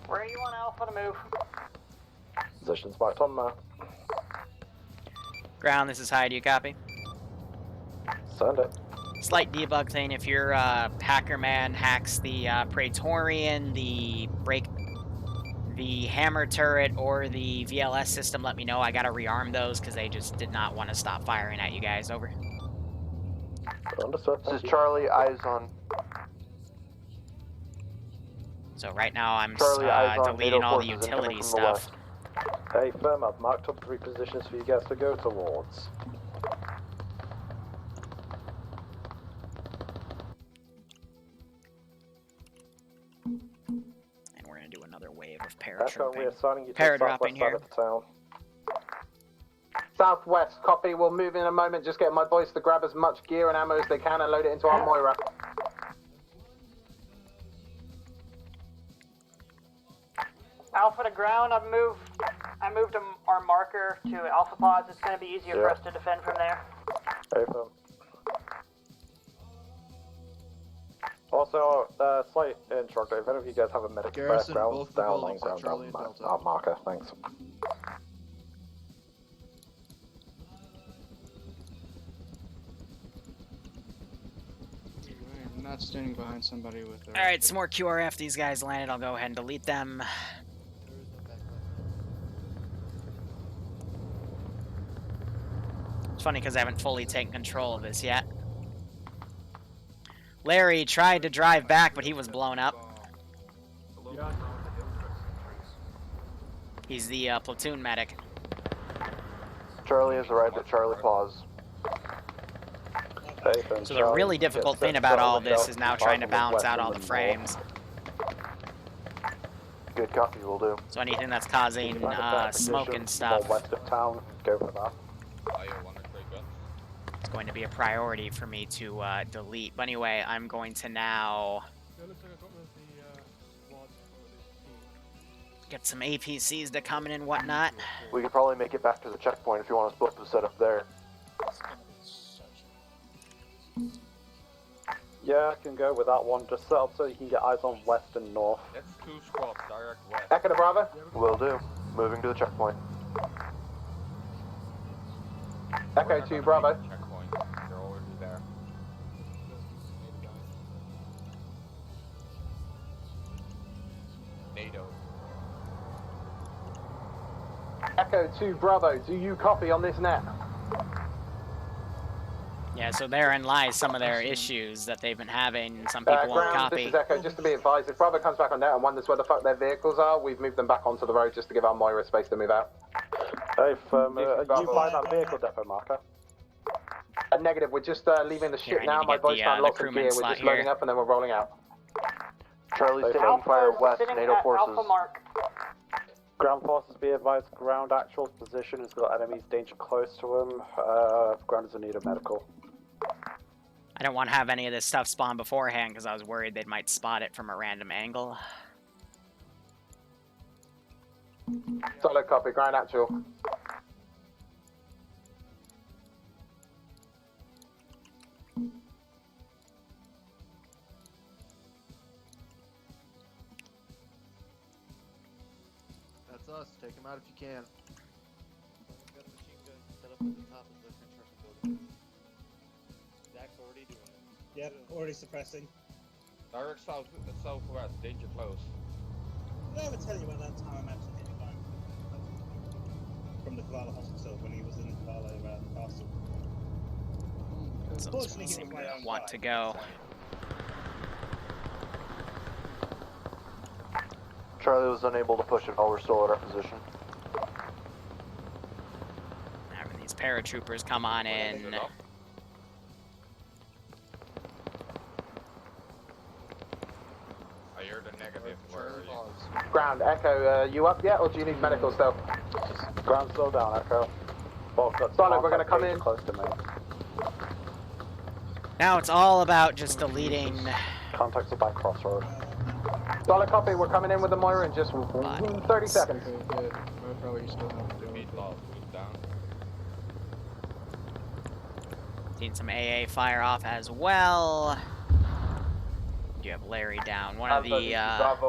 A: Where do you want Alpha to move?
K: Positions marked on map.
B: Ground, this is high. Do you copy?
K: Send it.
B: Slight debug thing. If your hacker man hacks the Praetorian, the hammer turret, or the VLS system, let me know. I gotta rearm those because they just did not want to stop firing at you guys. Over.
K: Understood.
O: This is Charlie, eyes on.
B: So right now I'm
O: Charlie, eyes on
B: deleting
O: NATO
B: all the
O: forces
B: utility
O: incoming from the
B: stuff.
K: Hey, firm, I've marked up 3 positions for you guys to go towards.
B: And we're gonna do another wave of
K: Echo, we're
B: paratrooping.
K: assigning you to the
B: Paradropping
K: southwest side
B: here.
K: of the town.
H: Southwest, copy. We'll move in a moment. Just get my boys to grab as much gear and ammo as they can and load it into our Moira.
A: Alpha to ground. I moved our marker to Alpha pods. It's going to be easier for us to defend from there.
K: Hey, firm. Also, slight instructor, if any of you guys have a medic
L: Garrison,
K: background,
L: both the
K: down on
L: buildings,
K: ground,
L: Charlie and Delta.
K: marker, thanks.
L: I'm not standing behind somebody with their...
B: Alright, some more QRF. These guys landed. I'll go ahead and delete them. It's funny because I haven't fully taken control of this yet. Larry tried to drive back, but he was blown up. He's the platoon medic.
S: Charlie has arrived at Charlie Pause.
B: So the really difficult thing about all of this is now trying to balance out all the frames.
S: Good copy, will do.
B: So anything that's causing smoke and stuff,
K: West of town, go for that.
B: it's going to be a priority for me to delete. But anyway, I'm going to now get some APCs to come in and whatnot.
S: We could probably make it back to the checkpoint if you want to split the setup there.
K: Yeah, I can go with that one. Just set up so you can get eyes on west and north.
F: That's 2 squads, direct west.
H: Echo to Bravo.
S: Will do. Moving to the checkpoint.
H: Echo to Bravo.
F: Checkpoint. They're already there. NATO.
H: Echo to Bravo. Do you copy on this net?
B: Yeah, so therein lies some of their issues that they've been having. Some people won't
H: Ground,
B: copy.
H: this is Echo. Just to be advised, if Bravo comes back on net and wonders where the fuck their vehicles are, we've moved them back onto the road just to give our Moira space to move out.
K: Hey, you find that vehicle depot marker?
H: Negative, we're just leaving the ship
B: I
H: now.
B: need to
H: My
B: get
H: boys
B: the,
H: found
B: the
H: lots of
B: crewman
H: gear. We're
B: slot
H: just loading
B: here.
H: up and then we're rolling out.
S: Charlie's taking
A: Alpha
S: fire
A: is
S: west,
A: sitting
S: NATO
A: at
S: forces.
A: Alpha mark.
K: Ground forces be advised, ground actual position has got enemies danger close to him. Ground is in need of medical.
B: I don't want to have any of this stuff spawn beforehand because I was worried they might spot it from a random angle.
H: Solid copy, ground actual.
F: That's us. Take him out if you can.
P: Got a machine gun set up at the top of the construction building. Zach's already doing it.
T: Yep, already suppressing.
F: Direct southwest, danger close.
T: Did I ever tell you about that time I actually hit a guy from the Koala Hospital when he was in the Koala Castle?
B: Someone seem to want to go.
S: Charlie was unable to push it while we're still at our position.
B: Having these paratroopers come on in.
F: I heard a negative. Where are you?
H: Ground, Echo, you up yet or do you need medical still?
K: Ground slow down, Echo.
H: Solid, we're going to come in.
K: Close to me.
B: Now it's all about just deleting.
K: Contacts are by crossroad.
H: Solid copy, we're coming in with the Moira in just 30 seconds.
L: Okay, good. We'll probably still have to do it.
F: Down.
B: Seen some AA fire off as well. You have Larry down. One of the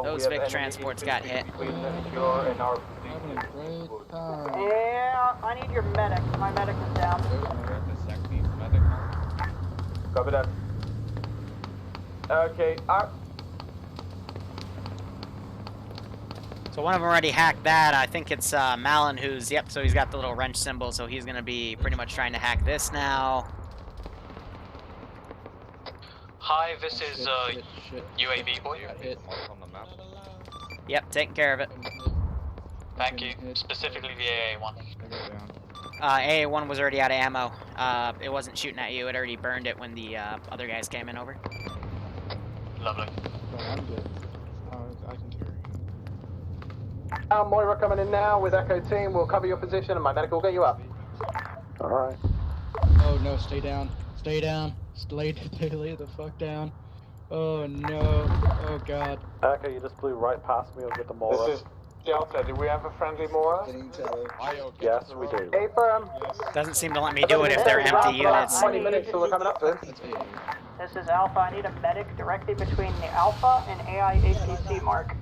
B: those big transports got hit.
A: Yeah, I need your medic. My medic is down.
D: Copy that. Okay,
B: So one of them already hacked that. I think it's Malin who's, yep, so he's got the little wrench symbol, so he's going to be pretty much trying to hack this now.
U: Hi, this is UAV boy.
B: Yep, taking care of it.
U: Thank you. Specifically the AA one.
B: AA1 was already out of ammo. It wasn't shooting at you. It already burned it when the other guys came in over.
U: Lovely.
L: I'm good. I can carry it.
H: Moira coming in now with Echo team. We'll cover your position and my medical will get you up.
K: Alright.
L: Oh no, stay down. Stay down. Lay the fuck down. Oh no. Oh god.
K: Echo, you just blew right past me with the Moira.
O: This is Delta. Do we have a friendly Moira?
K: Yes, we do.
H: Hey, firm.
B: Doesn't seem to let me do it if they're empty units.
H: 20 minutes till we're coming up to it.
A: This is Alpha. I need a medic directly between the Alpha and AI APC mark.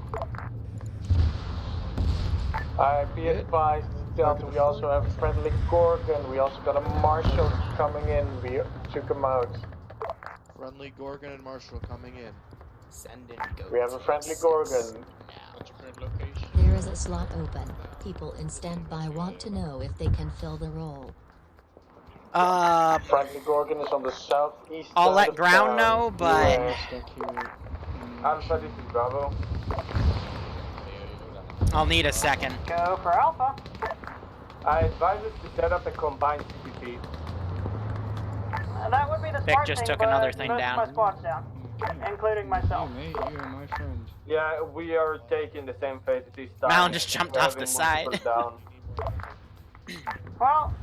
O: Be advised, Delta, we also have a friendly Gorgon. We also got a Marshal coming in. We took him out.
J: Friendly Gorgon and Marshal coming in.
Q: Send in go.
O: We have a friendly Gorgon.
J: What's your current location?
V: There is a slot open. People in standby want to know if they can fill the role.
O: Friendly Gorgon is on the southeast
B: I'll
O: side
B: let
O: of
B: ground
O: town.
B: know, but
D: Alpha, this is Bravo.
B: I'll need a second.
A: Go for Alpha.
D: I advise us to set up a combined CPP.
A: That would be the
B: Vic
A: smart
B: just
A: thing,
B: took
A: but
B: another thing
A: most
B: down.
A: of my squad's down, including myself.
L: Hey mate, you are my friend.
D: Yeah, we are taking the same phase this time.
B: Malin just jumped
D: We're
B: off the
D: having
B: side.
D: multiple down.
A: Well,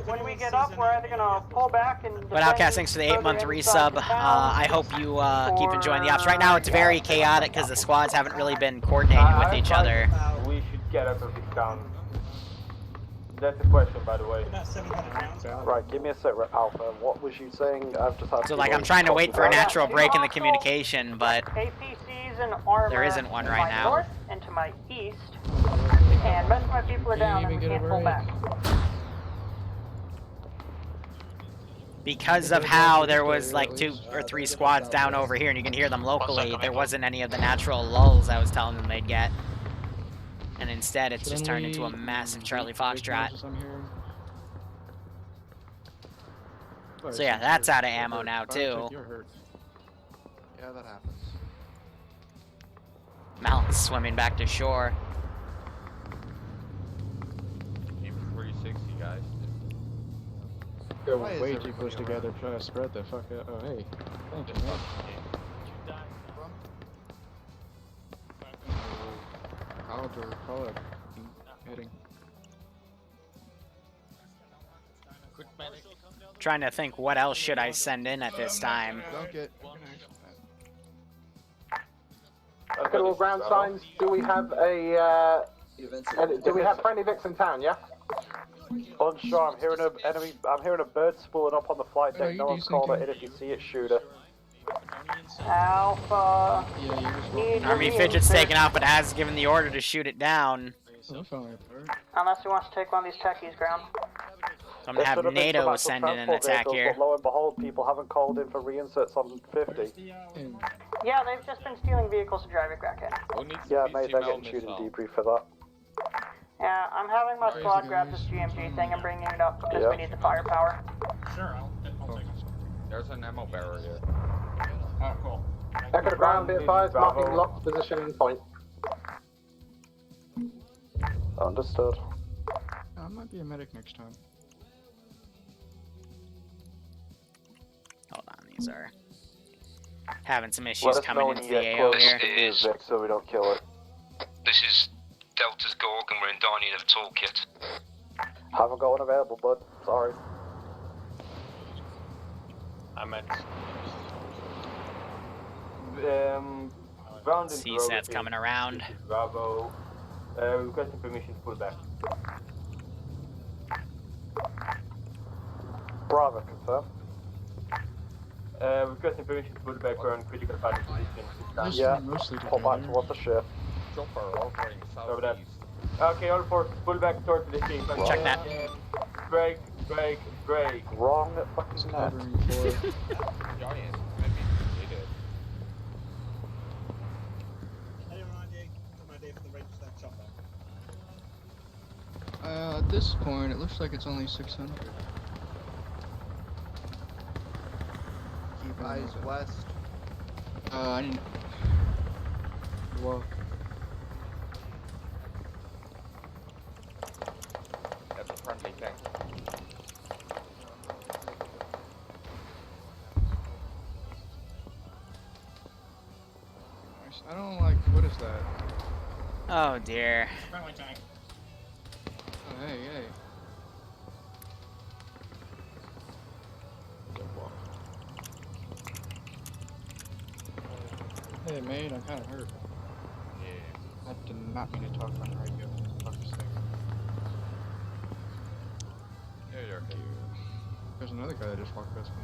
A: when we get up, we're either gonna pull back and.
B: But Outcast, thanks for the 8-month resub. I hope you keep enjoying the ops. Right now, it's very chaotic because the squads haven't really been coordinating with each other.
D: We should get up of this town. That's a question, by the way.
K: Right, give me a sec, Alpha. What was you saying? I've just had
B: So, like, I'm trying to wait for a natural break in the communication, but
A: APCs and armor
B: there isn't one
A: to
B: right
A: my
B: now.
A: north and to my east, and most of my people are down and we can't pull back.
B: Because of how there was like 2 or 3 squads down over here and you can hear them locally, there wasn't any of the natural lulls I was telling them they'd get. And instead it's just turned into a massive Charlie Foxtrot. So yeah, that's out of ammo now too.
J: Yeah, that happens.
B: Malin's swimming back to shore.
F: Aim for 46, you guys.
L: They're way too close together, trying to spread the fuck out. Oh hey, thank you man. Call it heading.
B: Trying to think what else should I send in at this time.
H: Okay, well, ground signs. Do we have a? Do we have friendly Vics in town? Yeah.
K: Unsure. I'm hearing a enemy. I'm hearing a bird spooling up on the flight deck. No one's called it in. If you see it, shoot it.
A: Alpha.
B: Army Fidget's taken out, but has given the order to shoot it down.
A: Unless he wants to take one of these techies ground.
B: So I'm gonna have NATO send in an attack here.
K: But lo and behold, people haven't called in for reinserts on 50.
A: Yeah, they've just been stealing vehicles to drive it back in.
K: Yeah, mate, they're getting shooting debrief for that.
A: Yeah, I'm having my squad grab this GMG thing and bringing it up because we need the firepower.
T: Sure, I'll take it.
F: There's an ammo barrel here.
T: Oh, cool.
H: Echo to ground, be advised, marking locked position and point.
K: Understood.
L: I might be a medic next time.
B: Hold on, these are having some issues coming into the AO
S: close
B: here.
S: to Vic so we don't kill it.
M: This is Delta's Gorgon, we're in dire need of a toolkit.
K: Haven't got one available, bud. Sorry.
F: I'm at...
D: Ground in
B: CSAT's coming around.
D: Bravo. Requesting permission to pull back.
K: Bravo, confirm.
D: Requesting permission to pull back on critical fighting position.
K: Yeah, pull back towards the ship.
F: Chopper operating southeast.
D: Okay, all forces, pull back towards the ship.
B: Check that.
D: Break, break, break.
K: Wrong fucking net.
F: Giant. I mean, they did.
T: Anyone idea for the range of that chopper?
L: At this point, it looks like it's only 600.
J: Keep eyes west.
L: I didn't. Well.
F: That's a friendly tank.
L: I don't like. What is that?
B: Oh dear.
T: Friendly tank.
L: Oh, hey, hey. Hey, mate, I'm kind of hurt.
F: Yeah.
L: I did not mean to talk on the radio. Fuck this thing.
F: Yeah, you're okay.
L: There's another guy that just walked past me.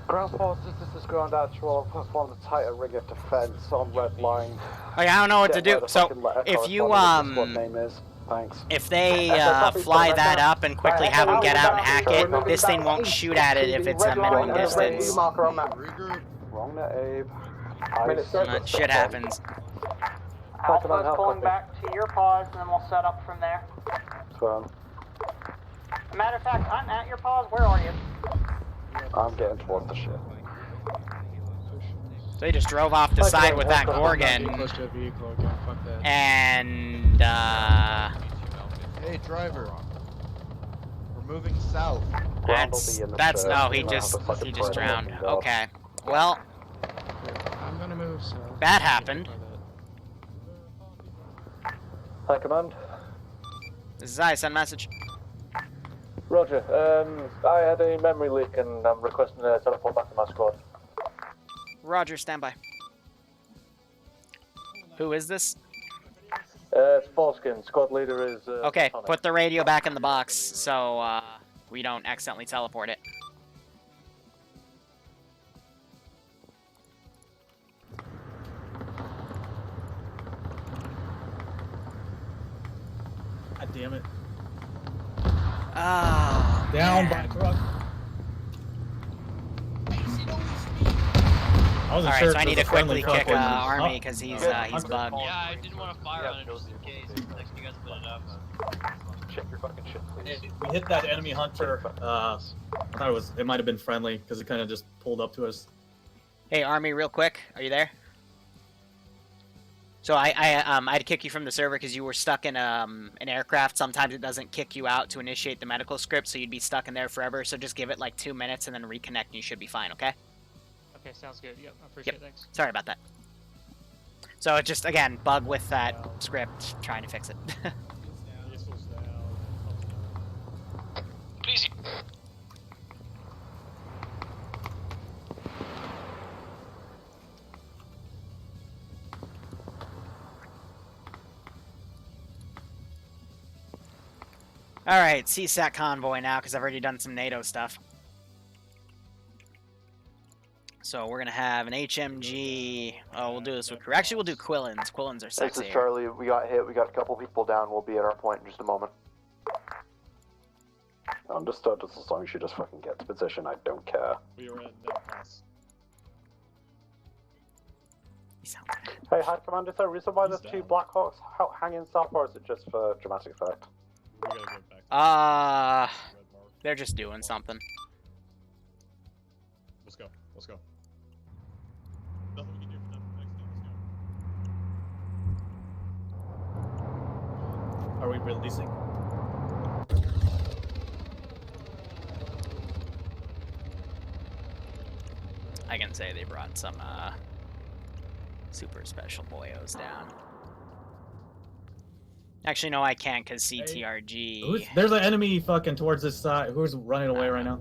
O: Ground forces, this is ground actual. Perform the tighter rig of defense on red line.
B: Okay, I don't know what to
O: Get where
B: do.
O: the
B: So,
O: fucking letter
B: if you,
O: corresponding to what name is. Thanks.
B: if they,
H: copy,
B: fly
H: stand
B: that
H: back
B: up and quickly have them get out and hack it, this thing won't shoot at it if it's a minimum distance.
H: Marker on that.
O: Wrong net, Abe.
B: Shit happens.
A: Alpha's pulling back to your pause, and then we'll set up from there. Matter of fact, I'm at your pause. Where are you?
O: I'm getting towards the ship.
B: So he just drove off the side with that Gorgon. And,
J: Hey, driver. We're moving south.
B: No, he just drowned. Okay. Well,
L: I'm gonna move south.
B: that happened.
K: Hi, command.
B: This is I, send message.
K: Roger. I had a memory leak and I'm requesting a teleport back to my squad.
B: Roger, standby. Who is this?
K: It's Falskin. Squad leader is.
B: Okay, put the radio back in the box so we don't accidentally teleport it.
E: God damn it.
B: Ah.
E: Down by truck.
B: Alright, so I need to quickly kick Army because he's bugged.
I: Yeah, I didn't want to fire on it just in case. Next you guys put it up.
F: Check your fucking shit, please.
E: We hit that enemy hunter. I thought it might have been friendly because it kind of just pulled up to us.
B: Hey, Army, real quick, are you there? So I had to kick you from the server because you were stuck in an aircraft. Sometimes it doesn't kick you out to initiate the medical script, so you'd be stuck in there forever. So just give it like 2 minutes and then reconnect, and you should be fine. Okay?
I: Okay, sounds good. Yep, I appreciate it. Thanks.
B: Sorry about that. So it just again bug with that script, trying to fix it.
U: Please.
B: Alright, CSAT convoy now, because I've already done some NATO stuff. So we're going to have an HMG. Oh, we'll do this with crew. Actually, we'll do Quillins. Quillins are sexier.
S: This is Charlie. We got hit. We got a couple people down. We'll be at our point in just a moment.
O: Understood. As long as you just fucking get to position, I don't care.
T: We are at net pass.
K: Hey, hi, Commander. Is there a reason why there's two Blackhawks hanging south, or is it just for dramatic effect?
T: We gotta get back.
B: They're just doing something.
T: Let's go. Let's go. Nothing we can do for them. Next thing, let's go. Are we releasing?
B: I can say they brought some super special boyos down. Actually, no, I can't because CTRG.
E: There's an enemy fucking towards this side. Who's running away right now?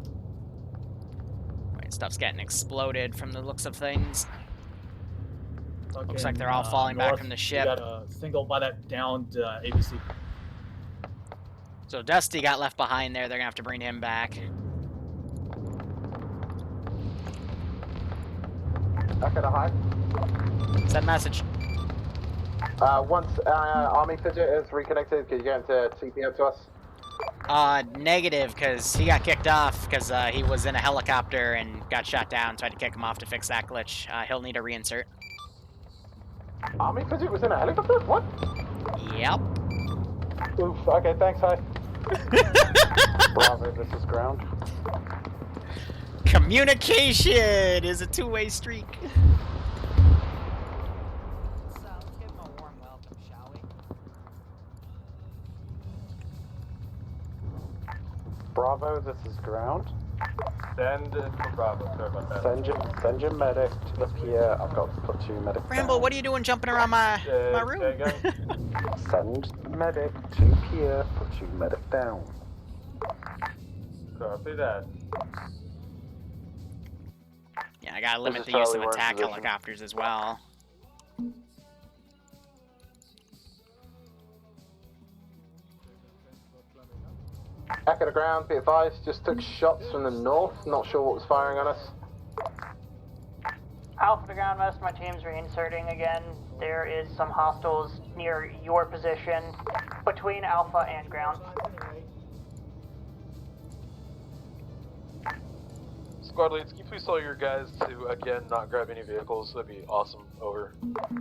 B: Wait, stuff's getting exploded from the looks of things.
E: Fucking,
B: Looks like they're all falling back
E: north.
B: from the ship.
E: We got a single by that downed ABC.
B: So Dusty got left behind there. They're gonna have to bring him back.
H: Okay, to high.
B: Send message.
H: Once Army Fidget is reconnected, can you get him to TPO to us?
B: Negative, because he got kicked off because he was in a helicopter and got shot down, so I had to kick him off to fix that glitch. He'll need a reinsert.
H: Army Fidget was in a helicopter? What?
B: Yep.
K: Oof, okay, thanks, hi. Bravo, this is ground.
B: Communication is a two-way streak.
R: Let's give him a warm welcome, shall we?
K: Bravo, this is ground.
D: Send to Bravo, sorry about that.
K: Send your medic to the pier. I've got platoon medic.
B: Rambo, what are you doing jumping around my room?
K: Send medic to pier, platoon medic down.
D: Copy that.
B: Yeah, I gotta limit
S: This is
B: the use of
S: Charlie, we're in
B: attack
S: position.
B: helicopters as well.
H: Back at the ground, be advised, just took shots from the north, not sure what was firing on us.
A: Alpha to ground, most of my team's reinserting again. There is some hostiles near your position between Alpha and ground.
F: Squad leads, can you please tell your guys to, again, not grab any vehicles? That'd be awesome. Over.
N: I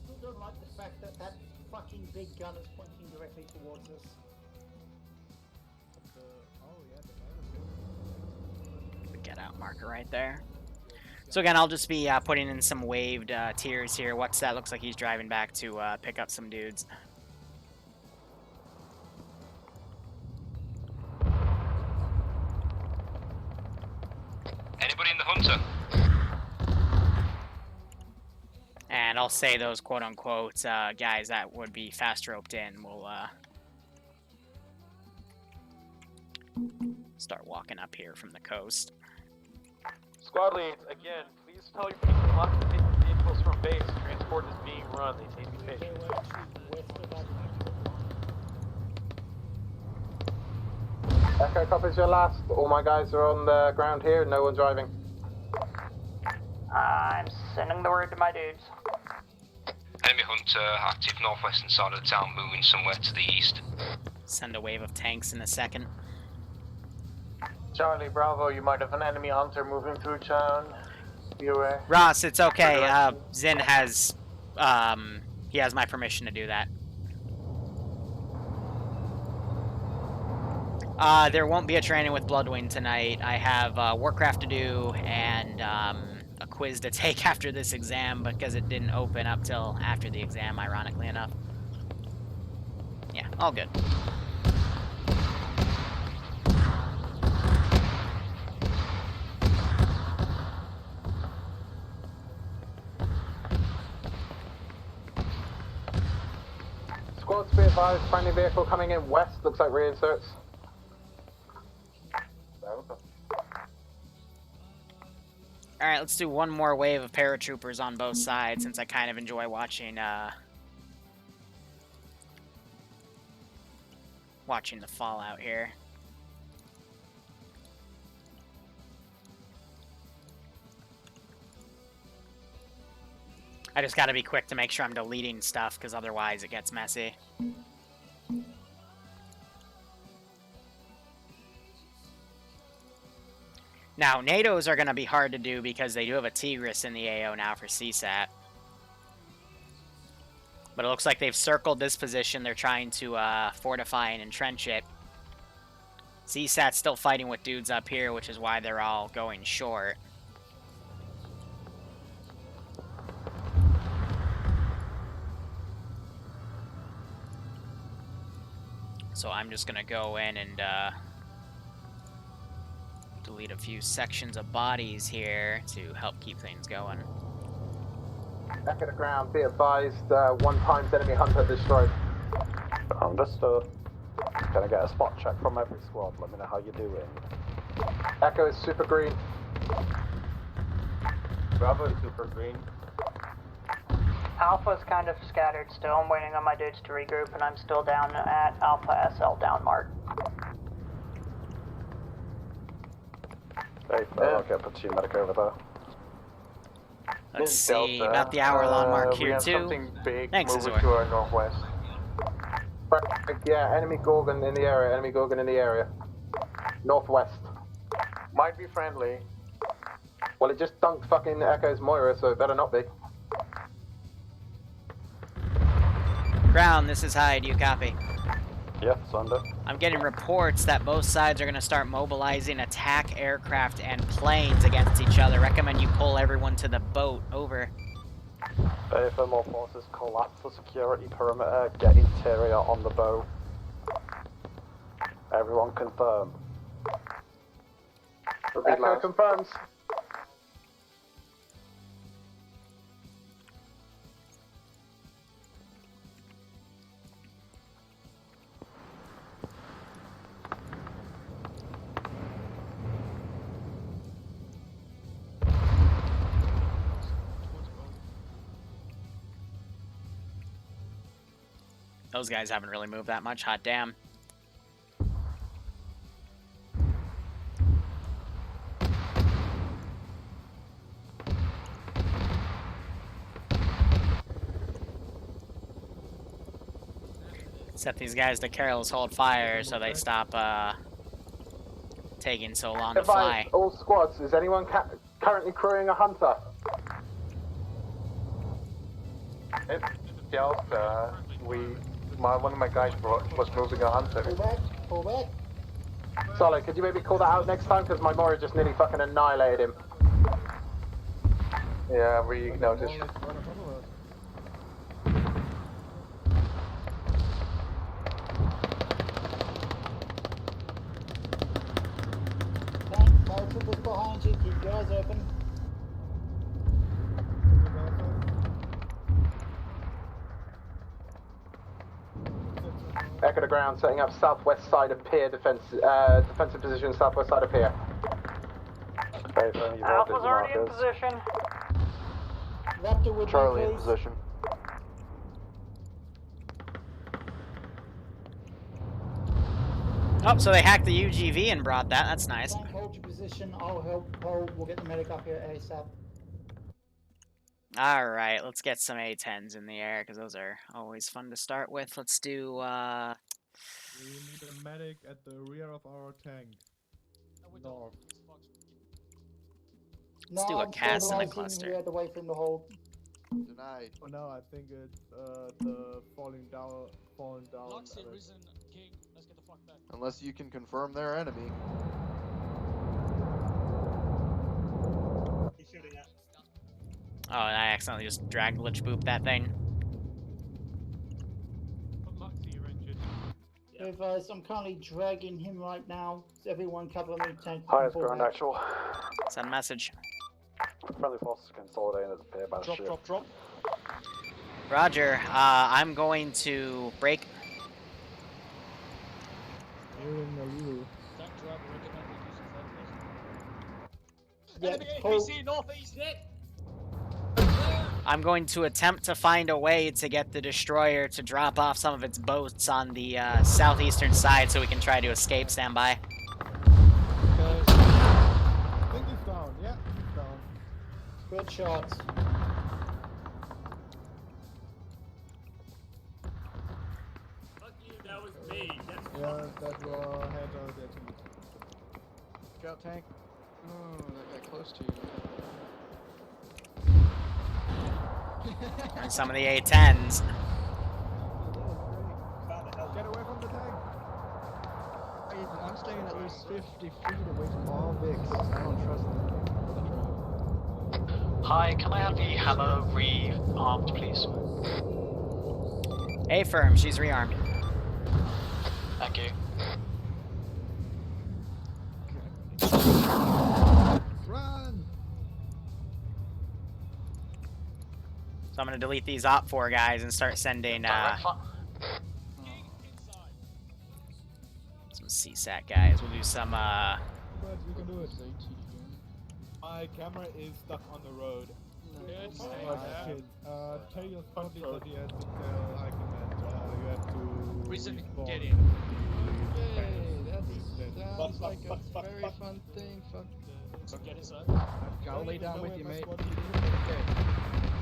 N: still don't like the fact that that fucking big gun is pointing directly towards us.
B: The get out marker right there. So again, I'll just be putting in some waved tiers here. What's that? Looks like he's driving back to pick up some dudes.
M: Anybody in the Hunter?
B: And I'll say those quote-unquote guys that would be fast roped in will start walking up here from the coast.
F: Squad leads, again, please tell your people not to take the vehicles from base. Transport is being run. They need to be patient.
H: Echo copies your last. All my guys are on the ground here. No one driving.
A: I'm sending the word to my dudes.
M: Enemy Hunter active northwestern side of the town, moving somewhere to the east.
B: Send a wave of tanks in a second.
O: Charlie Bravo, you might have an enemy hunter moving through town. Be aware.
B: Ross, it's okay. Zin has, he has my permission to do that. There won't be a training with Bloodwind tonight. I have Warcraft to do and a quiz to take after this exam because it didn't open up till after the exam, ironically enough. Yeah, all good.
H: Squads, be advised, friendly vehicle coming in west, looks like reinserts.
B: Alright, let's do one more wave of paratroopers on both sides since I kind of enjoy watching watching the fallout here. I just gotta be quick to make sure I'm deleting stuff, because otherwise it gets messy. Now, NATOs are gonna be hard to do because they do have a Tigris in the AO now for CSAT. But it looks like they've circled this position. They're trying to fortify and entrench it. CSAT's still fighting with dudes up here, which is why they're all going short. So I'm just gonna go in and delete a few sections of bodies here to help keep things going.
H: Back at the ground, be advised, 1 times enemy hunter destroyed.
C: Understood. Can I get a spot check from every squad? Let me know how you're doing.
H: Echo is super green.
D: Bravo is super green.
A: Alpha's kind of scattered still. I'm waiting on my dudes to regroup, and I'm still down at Alpha SL down mark.
C: Hey, I'll get a team medic over there.
B: Let's see, about the hour-long mark here, too.
O: Something big
B: Thanks,
O: moving
B: Azor.
O: to our northwest.
H: Yeah, enemy Gorgon in the area, enemy Gorgon in the area. Northwest.
O: Might be friendly.
H: Well, it just dunked fucking Echo's Moira, so it better not be.
B: Ground, this is Hyde. You copy?
C: Yeah, Sunder.
B: I'm getting reports that both sides are going to start mobilizing attack aircraft and planes against each other. Recommend you pull everyone to the boat. Over.
C: If more forces collapse the security perimeter, get interior on the boat. Everyone confirm.
H: Echo confirms.
B: those guys haven't really moved that much. Hot damn. Set these guys to careless hold fire so they stop taking so long to fly.
H: All squads, is anyone currently crewing a hunter?
S: It's Delta. One of my guys was moving a hunter.
N: Pull back.
H: Solid, could you maybe call that out next time? Because my Moira just nearly fucking annihilated him.
S: Yeah, we noticed.
N: Multiples behind you, keep your eyes open.
H: Echo to ground, setting up southwest side of pier defensive position, southwest side of pier.
A: Alpha's already in position.
N: Raptor with
S: Charlie
N: me,
S: in
N: please.
S: position.
B: Oh, so they hacked the UGV and brought that. That's nice.
N: Tank, hold your position. I'll help hold. We'll get the medic up here ASAP.
B: Alright, let's get some A-10s in the air, because those are always fun to start with. Let's do,
G: We need a medic at the rear of our tank. North.
B: Let's do a cast in the cluster.
N: We had to wait for him to hold.
J: Denied.
G: Oh no, I think it's the falling down.
I: Locks in risen, King. Let's get the fuck back.
J: Unless you can confirm their enemy.
T: He's shooting at.
B: Oh, and I accidentally just dragged glitch boop that thing.
F: Put luck to your engine.
N: Advise, I'm currently dragging him right now. Everyone cover me, tank.
C: Highest ground actual.
B: Send a message.
C: Friendly forces consolidating at the pier by the ship.
E: Drop.
B: Roger, I'm going to break.
G: You're in the Liru.
I: Tank driver recommended using that. Enemy APC northeast.
B: I'm going to attempt to find a way to get the destroyer to drop off some of its boats on the southeastern side so we can try to escape. Stand by.
G: I think he's down. Yeah, he's down.
N: Good shots.
T: Fuck you, that was me. That's
G: Yeah, that will head out there too.
L: Scout tank. Oh, that got close to you.
B: And some of the A-10s.
G: Get away from the tank.
L: I'm staying at least 50 feet away from all Vics. I don't trust them.
U: Hi, can I have the hammer rearmed, please?
B: A-firm, she's rearmed.
U: Thank you.
G: Run!
B: So I'm going to delete these Op4 guys and start sending some CSAT guys. We'll do some
G: But we can do it. My camera is stuck on the road.
I: Good.
G: Shit. Tell your party that you have to tell High Command. You have to
I: Risen,
G: respawn
I: get in.
L: Yay, that sounds like a very fun thing. Fuck.
I: Get it, sir.
L: I'll lay down with you, mate.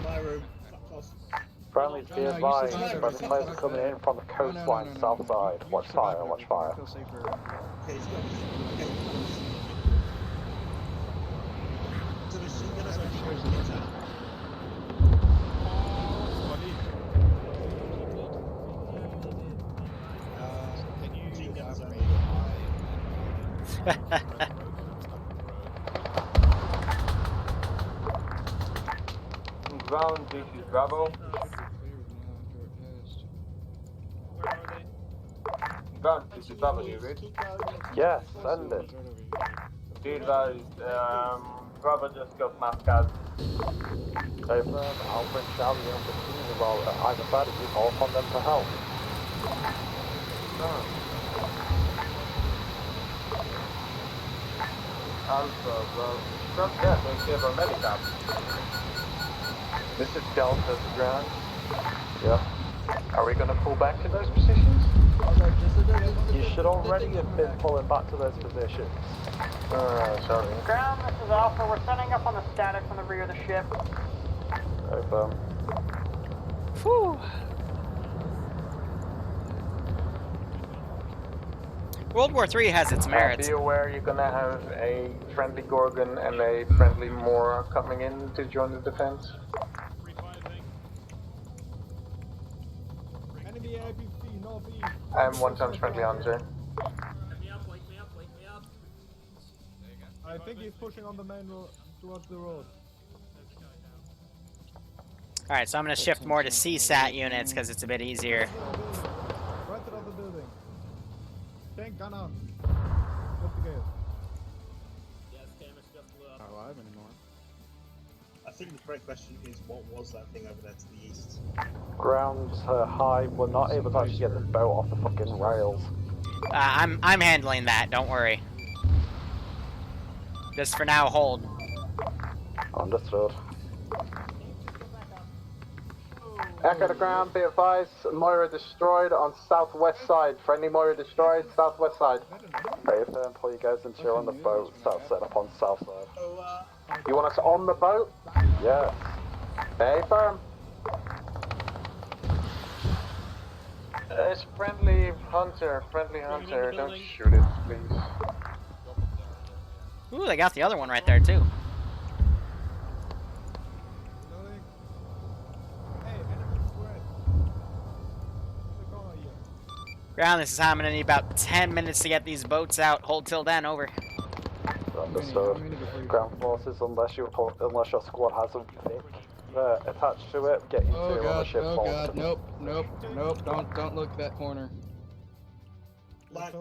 T: my room.
C: Friendly be advised, friendly players are coming in from the coastline south side. Watch fire, watch fire.
L: Feel safer.
T: Okay, he's got okay. So the machine gun is on
D: Ground, this is Bravo. Ground, this is Bravo, do you read?
C: Yes, send it.
D: Be advised, Bravo just got mascot.
C: Hey, I'll bring Charlie in the team while either side of you call upon them for help.
D: Alpha, bro. From there, they give a medic up.
S: This is Delta to ground.
C: Yep.
S: Are we gonna pull back to those positions?
K: You should already have been pulling back to those positions.
S: Sorry.
A: Ground, this is Alpha. We're setting up on the static from the rear of the ship.
H: Over.
B: Whew. World War III has its merits.
S: Be aware you're gonna have a friendly Gorgon and a friendly Mora coming in to join the defense.
G: Enemy ABC, northeast.
S: And 1 times friendly Hunter.
G: I think he's pushing on the main road towards the road.
B: Alright, so I'm going to shift more to CSAT units because it's a bit easier.
G: Right side of the building. Tank gun on. Up the gate.
L: Not alive anymore.
T: I think the correct question is, what was that thing over there to the east?
H: Ground high. We're not able to actually get the boat off the fucking rails.
B: I'm handling that, don't worry. Just for now, hold.
H: Understood. Echo to ground, be advised. Moira destroyed on southwest side. Friendly Moira destroyed, southwest side. Very firm, pull you guys into you're on the boat. Start set up on south side. You want us on the boat? Yes. Very firm.
S: It's friendly Hunter, don't shoot it, please.
B: Ooh, they got the other one right there, too. Ground, this is how I'm gonna need about 10 minutes to get these boats out. Hold till then, over.
H: Understood. Ground forces, unless your squad has a Vic attached to it, get you two on the ship.
L: Oh god, nope, don't look that corner.
T: Like,
L: I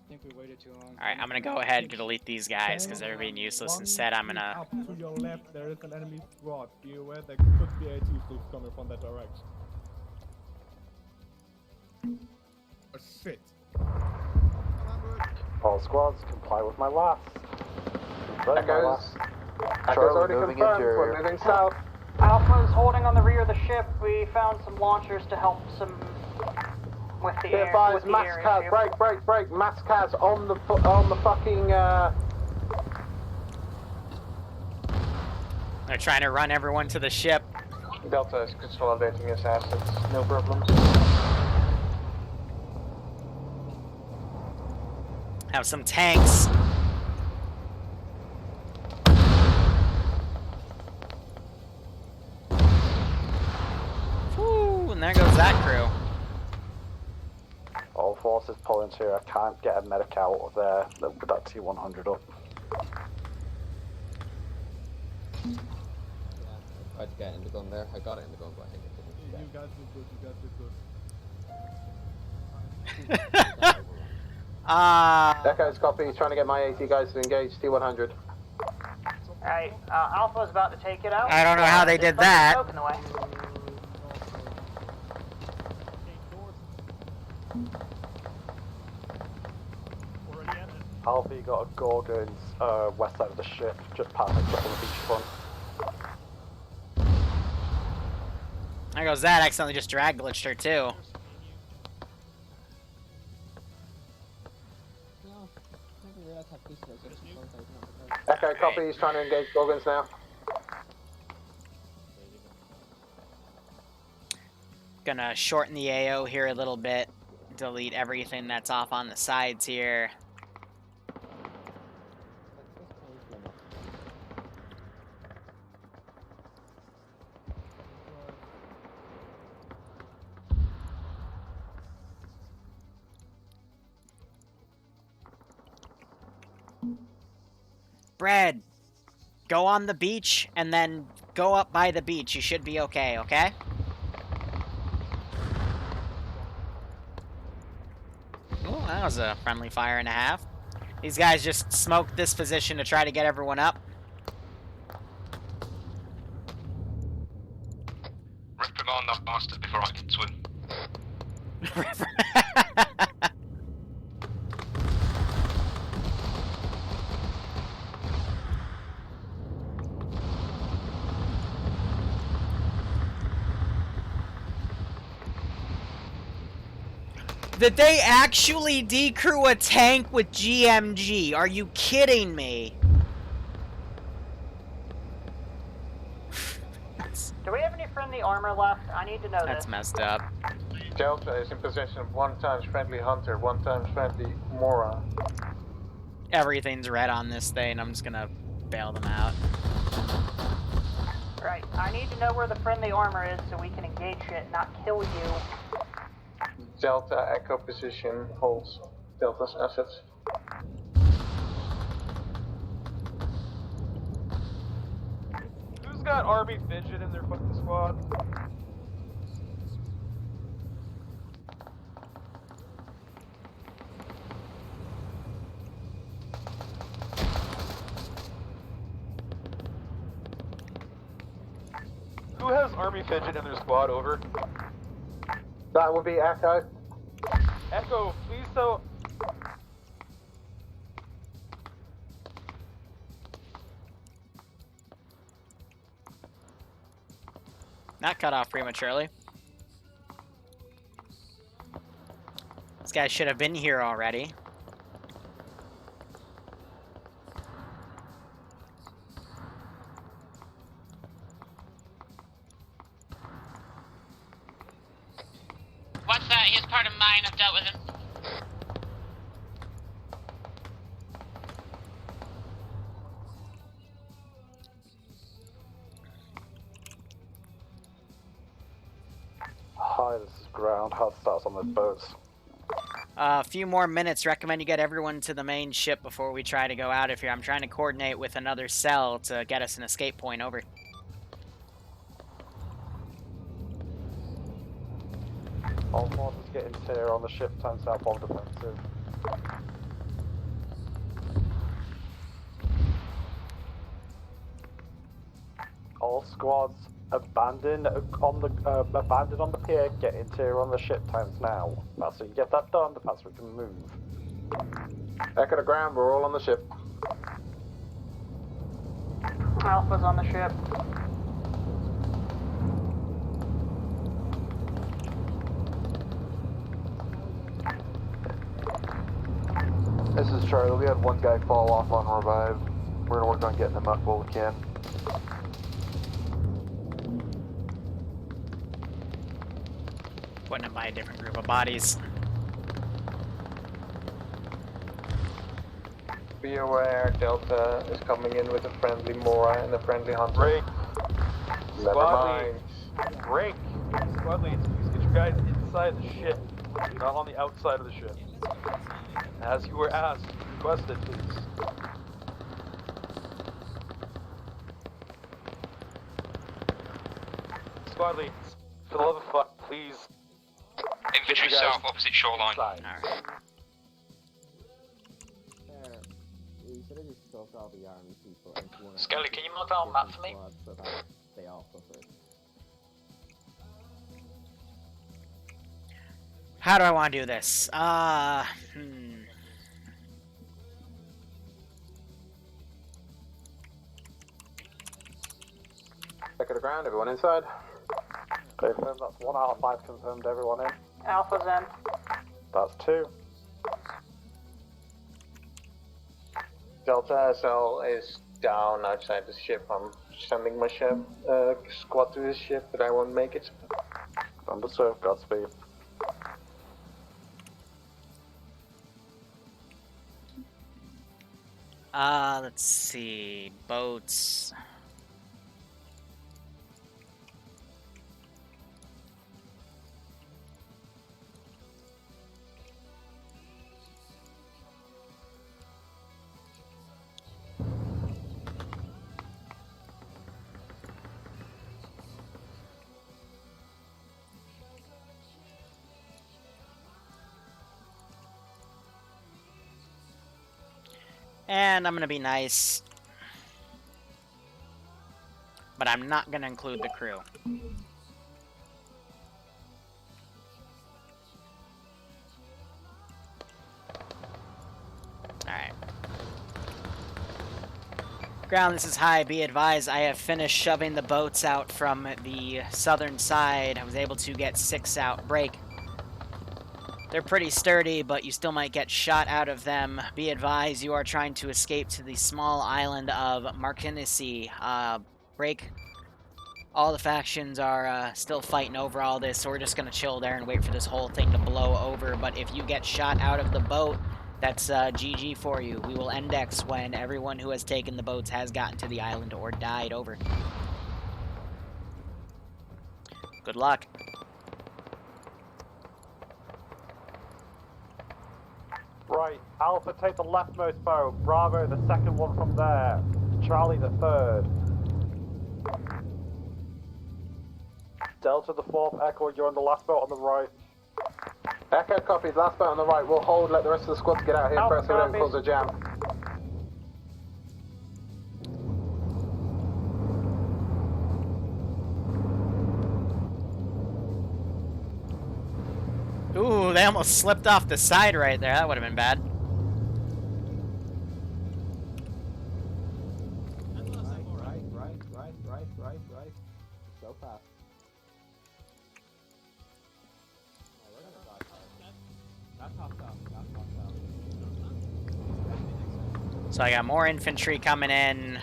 L: think we waited too long.
B: Alright, I'm gonna go ahead and delete these guys because they're being useless. Instead, I'm gonna...
G: Up to your left, there is an enemy squad. Be aware there could be AT troops coming from that direction. Oh shit.
H: All squads, comply with my last. Echoes. Echoes already confirmed. We're moving south.
A: Alpha's holding on the rear of the ship. We found some launchers to help some with the
H: Be
A: air.
H: advised,
A: With the
H: mass
A: air
H: cas,
A: issue.
H: break, mass cas on the fucking,
B: They're trying to run everyone to the ship.
S: Delta is consolidating his assets, no problems.
B: Have some tanks. Whew, and there goes that crew.
H: all forces pull into here. I can't get a medic out of there with that T-100 up.
P: Tried to get in the gun there. I got it in the gun, but I think it didn't.
G: You guys did good, you guys did good.
H: Echo's copy, he's trying to get my AT guys to engage T-100.
A: Alright, Alpha's about to take it out.
B: I don't know how they did that.
A: Smoke in the way.
H: Alpha, you got a Gorgon west side of the ship, just past the beachfront.
B: There goes that. Accidentally just drag glitched her too.
H: Echo copy, he's trying to engage Gorgons now.
B: Gonna shorten the AO here a little bit. Delete everything that's off on the sides here. Brad, go on the beach and then go up by the beach. You should be okay, okay? Oh, that was a friendly fire and a half. These guys just smoked this position to try to get everyone up.
M: Rip him on that bastard before I can swim.
B: Did they actually decrew a tank with GMG? Are you kidding me?
A: Do we have any friendly armor left? I need to know
B: That's
A: this.
B: messed up.
S: Delta is in possession of 1 times friendly hunter, 1 times friendly Mora.
B: Everything's red on this thing. I'm just gonna bail them out.
A: Right, I need to know where the friendly armor is so we can engage it, not kill you.
S: Delta Echo position holds Delta's assets.
F: Who's got Army Fidget in their fucking squad? Who has Army Fidget in their squad, over?
H: That would be Echo.
F: Echo, please tell...
B: Not cut off prematurely. This guy should have been here already.
Q: What's that? He's part of mine. I've dealt with him.
C: Hi, this is ground. Hostiles on the boats.
B: A few more minutes. Recommend you get everyone to the main ship before we try to go out of here. I'm trying to coordinate with another cell to get us an escape point. Over.
C: All forces get interior on the ship, time southbound defensive. All squads abandoned on the pier, get interior on the ship times now. So you get that done, the faster we can move.
H: Echo to ground, we're all on the ship.
A: Alpha's on the ship.
J: This is Charlie. We had one guy fall off on revive. We're gonna work on getting him up while we can.
B: Putting him by a different group of bodies.
S: Be aware, Delta is coming in with a friendly Mora and a friendly hunter.
F: Break.
S: Never
F: Squad
S: mind.
F: leads. Break. Squad leads, please get your guys inside the ship, not on the outside of the ship. As you were asked, requested, please. Squad leads, for the love of fuck, please.
M: Infantry south, opposite shoreline.
B: Alright.
U: Skelly, can you mark that on map for me?
B: How do I want to do this?
H: Echo to ground, everyone inside.
C: Confirm that's 1 out of 5 confirmed, everyone in.
A: Alpha's in.
C: That's 2.
S: Delta SL is down outside the ship. I'm sending my ship, squad to his ship, but I won't make it.
C: Understood, Godspeed.
B: Let's see. Boats. And I'm gonna be nice. But I'm not gonna include the crew. Alright. Ground, this is High. Be advised, I have finished shoving the boats out from the southern side. I was able to get 6 out. Break. They're pretty sturdy, but you still might get shot out of them. Be advised, you are trying to escape to the small island of Markinisi. Break. All the factions are still fighting over all this, so we're just going to chill there and wait for this whole thing to blow over. But if you get shot out of the boat, that's GG for you. We will index when everyone who has taken the boats has gotten to the island or died. Over. Good luck.
K: Right, Alpha take the leftmost boat, Bravo the second one from there, Charlie the third. Delta the fourth, Echo, you're on the last boat on the right.
H: Echo copies, last boat on the right. We'll hold, let the rest of the squad get out here
K: Alpha
H: first so we don't
K: copies.
H: cause a jam.
B: Ooh, they almost slipped off the side right there. That would have been bad.
P: Right. So fast. Not topped up.
B: So I got more infantry coming in.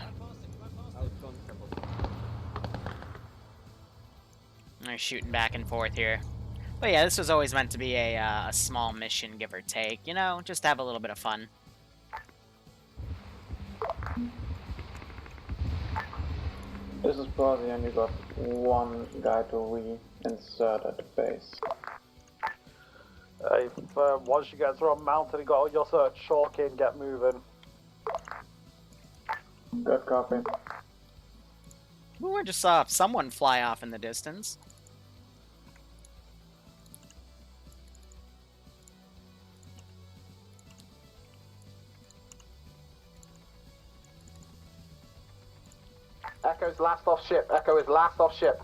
B: They're shooting back and forth here. But yeah, this was always meant to be a small mission, give or take. You know, just to have a little bit of fun.
S: This is probably only got one guy to reinsert at the base.
K: If once you guys are on mountain and got all your search, chalk in, get moving.
S: Good copy.
B: Ooh, I just saw someone fly off in the distance.
H: Echo's last off ship. Echo is last off ship.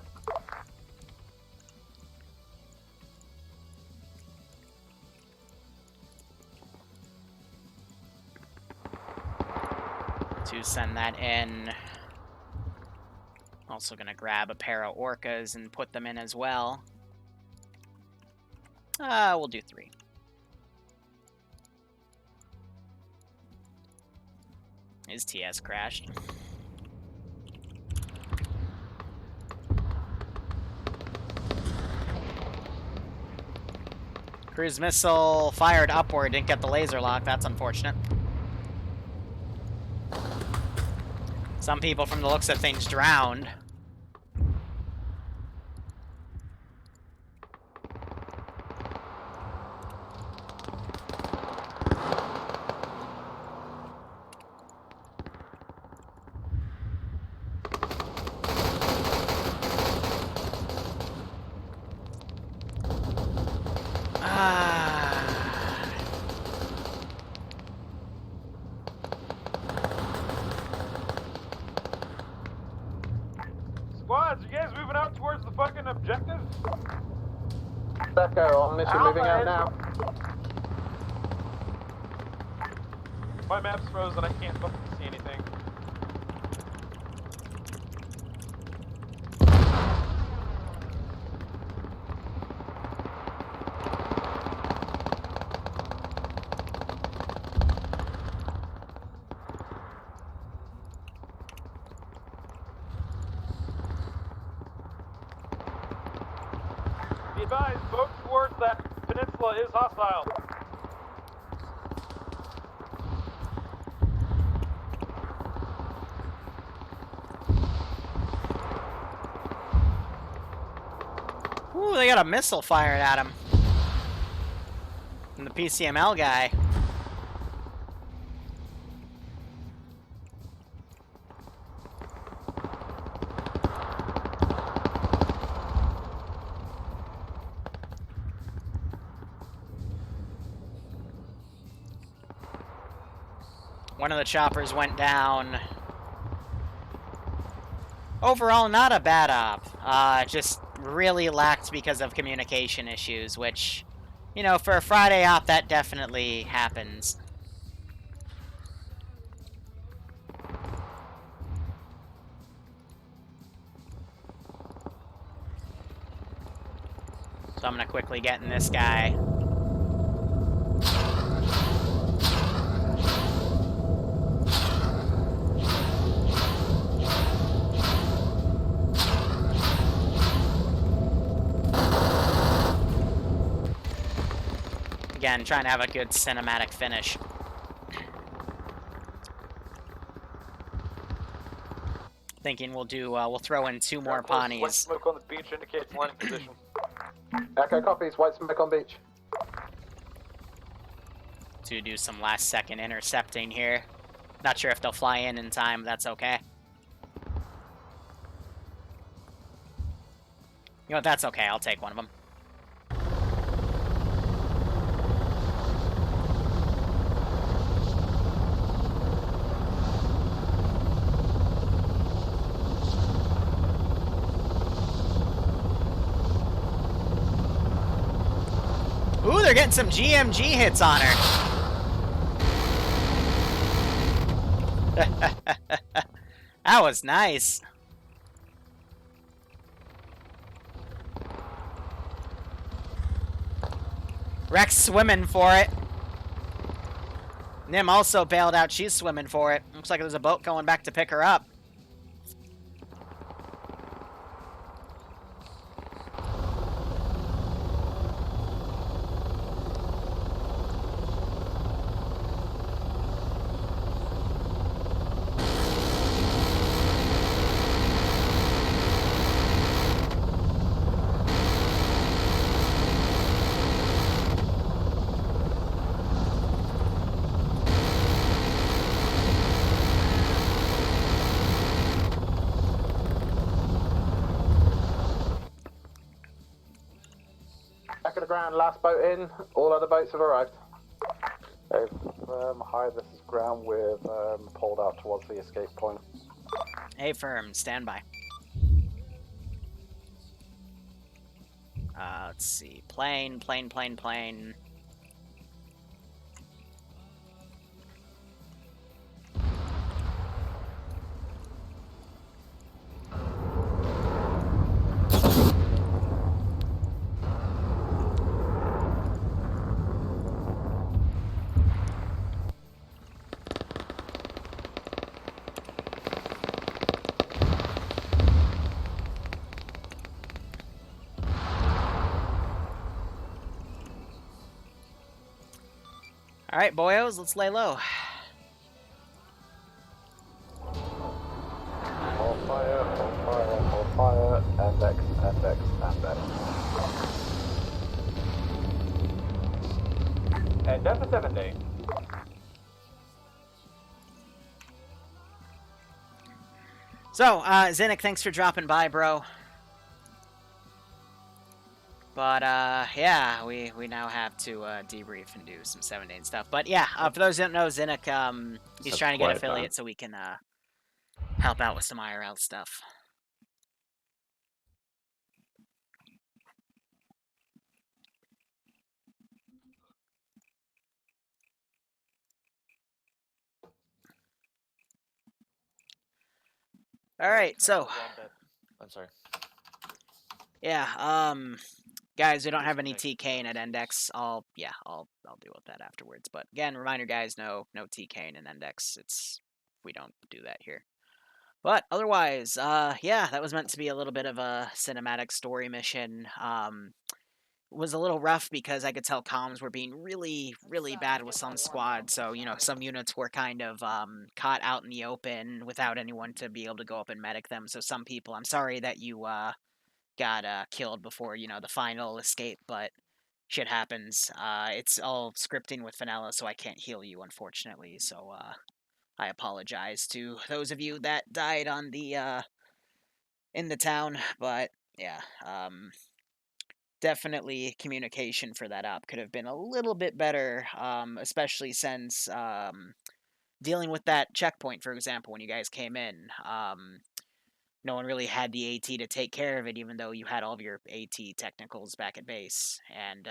B: To send that in. Also gonna grab a pair of orcas and put them in as well. We'll do 3. His TS crashed. Cruise missile fired upward, didn't get the laser lock, that's unfortunate. Some people from the looks of things drowned.
F: Squads, you guys moving out towards the fucking objective?
H: Echo on mission, moving out now.
F: My map's frozen, I can't fucking see anything. Be advised, boat towards that peninsula is hostile.
B: Ooh, they got a missile fired at him. And the PCML guy. One of the choppers went down. Overall, not a bad op. Just really lacked because of communication issues, which, you know, for a Friday op, that definitely happens. So I'm gonna quickly get in this guy. Again, trying to have a good cinematic finish. Thinking we'll do, we'll throw in 2 more
F: White
B: Pawnees.
F: smoke on the beach indicates landing position.
H: Echo copies, white smoke on beach.
B: To do some last second intercepting here. Not sure if they'll fly in time, but that's okay. You know what, that's okay, I'll take one of them. Ooh, they're getting some GMG hits on her. That was nice. Rex swimming for it. Nim also bailed out. She's swimming for it. Looks like there's a boat going back to pick her up.
H: Back of the ground, last boat in. All other boats have arrived.
C: Hey, hi, this is Ground. We've pulled out towards the escape point.
B: Hey, firm, stand by. Let's see. Plane. Alright, boyos, let's lay low.
C: Hold fire, index.
D: And that's a 7-day.
B: So, Zinnik, thanks for dropping by, bro. But, yeah, we now have to, debrief and do some 7-day stuff. But, yeah, for those that don't know, Zinnik, he's
R: That's
B: trying to get
R: quiet
B: affiliate
R: time.
B: so we can, help out with some IRL stuff. Alright, so...
R: I'm sorry.
B: Yeah, guys, we don't have any TK at Index. I'll deal with that afterwards. But again, reminder, guys, no TK in Index. We don't do that here. But otherwise, yeah, that was meant to be a little bit of a cinematic story mission. Was a little rough because I could tell comms were being really, really bad with some squads. So, you know, some units were kind of caught out in the open without anyone to be able to go up and medic them. So some people, I'm sorry that you got killed before, you know, the final escape, but shit happens. It's all scripting with vanilla, so I can't heal you, unfortunately. So I apologize to those of you that died on the in the town, but yeah, definitely communication for that op could have been a little bit better, especially since dealing with that checkpoint, for example, when you guys came in. No one really had the AT to take care of it, even though you had all of your AT technicals back at base. And,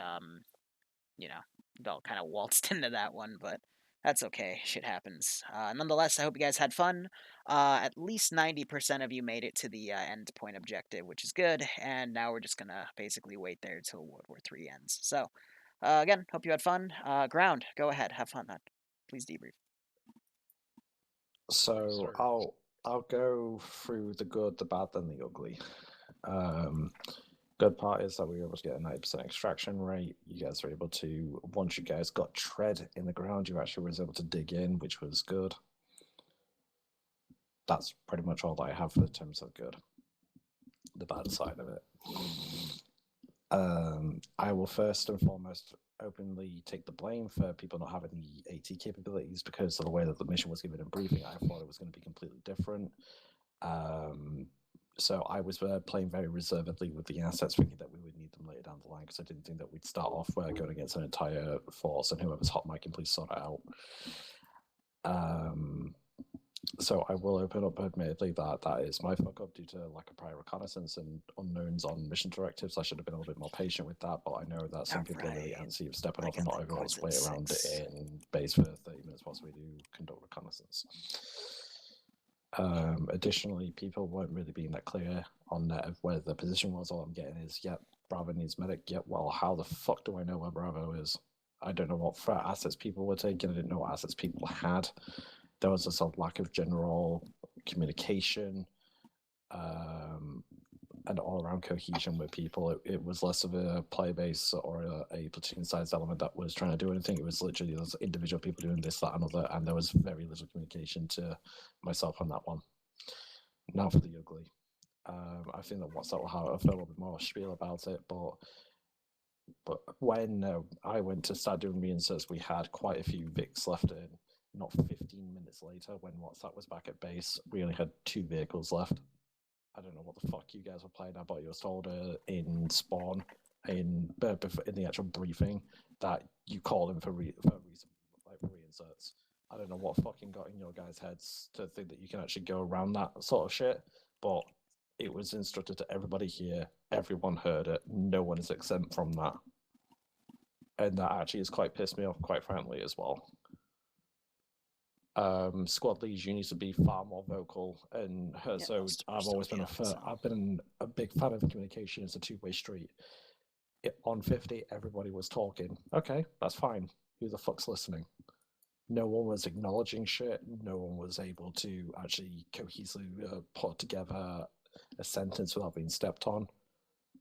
B: you know, it all kind of waltzed into that one, but that's okay. Shit happens. Nonetheless, I hope you guys had fun. At least 90% of you made it to the end point objective, which is good. And now we're just going to basically wait there till World War III ends. So, again, hope you had fun. Ground, go ahead. Have fun, man. Please debrief.
R: So I'll go through the good, the bad, and the ugly. Good part is that we were able to get a 90% extraction rate. You guys were able to, once you guys got tread in the ground, you actually was able to dig in, which was good. That's pretty much all that I have for the terms of good. The bad side of it. I will first and foremost openly take the blame for people not having the AT capabilities because of the way that the mission was given in briefing. I thought it was going to be completely different. So I was playing very reservedly with the assets, thinking that we would need them later down the line because I didn't think that we'd start off going against an entire force, and whoever's hot mic can please sort it out. So I will open up admittedly that is my fuck up due to lack of prior reconnaissance and unknowns on mission directives. I should have been a little bit more patient with that, but I know that some people are really antsy of stepping off and not everyone wants to wait around in base for 30 minutes whilst we do conduct reconnaissance. Additionally, people weren't really being that clear on net of where the position was. All I'm getting is, yep, Bravo needs medic. Yep, well, how the fuck do I know where Bravo is? I don't know what threat assets people were taking. I didn't know what assets people had. There was just a lack of general communication and all-around cohesion with people. It was less of a play base or a platoon-sized element that was trying to do anything. It was literally those individual people doing this, that, and other, and there was very little communication to myself on that one. Now for the ugly. I think that WhatsApp will have a little bit more spiel about it, but when I went to start doing reinserts, we had quite a few Vics left in. Not 15 minutes later, when WhatsApp was back at base, we only had 2 vehicles left. I don't know what the fuck you guys were playing at, but you was told in spawn, in the actual briefing, that you call him for reinserts. I don't know what fucking got in your guys' heads to think that you can actually go around that sort of shit, but it was instructed to everybody here. Everyone heard it. No one is exempt from that. And that actually has quite pissed me off, quite frankly, as well. Squad leads, you need to be far more vocal, and so I've always been I've been a big fan of communication. It's a two-way street. On 50, everybody was talking. Okay, that's fine. Who the fuck's listening? No one was acknowledging shit. No one was able to actually cohesively put together a sentence without being stepped on.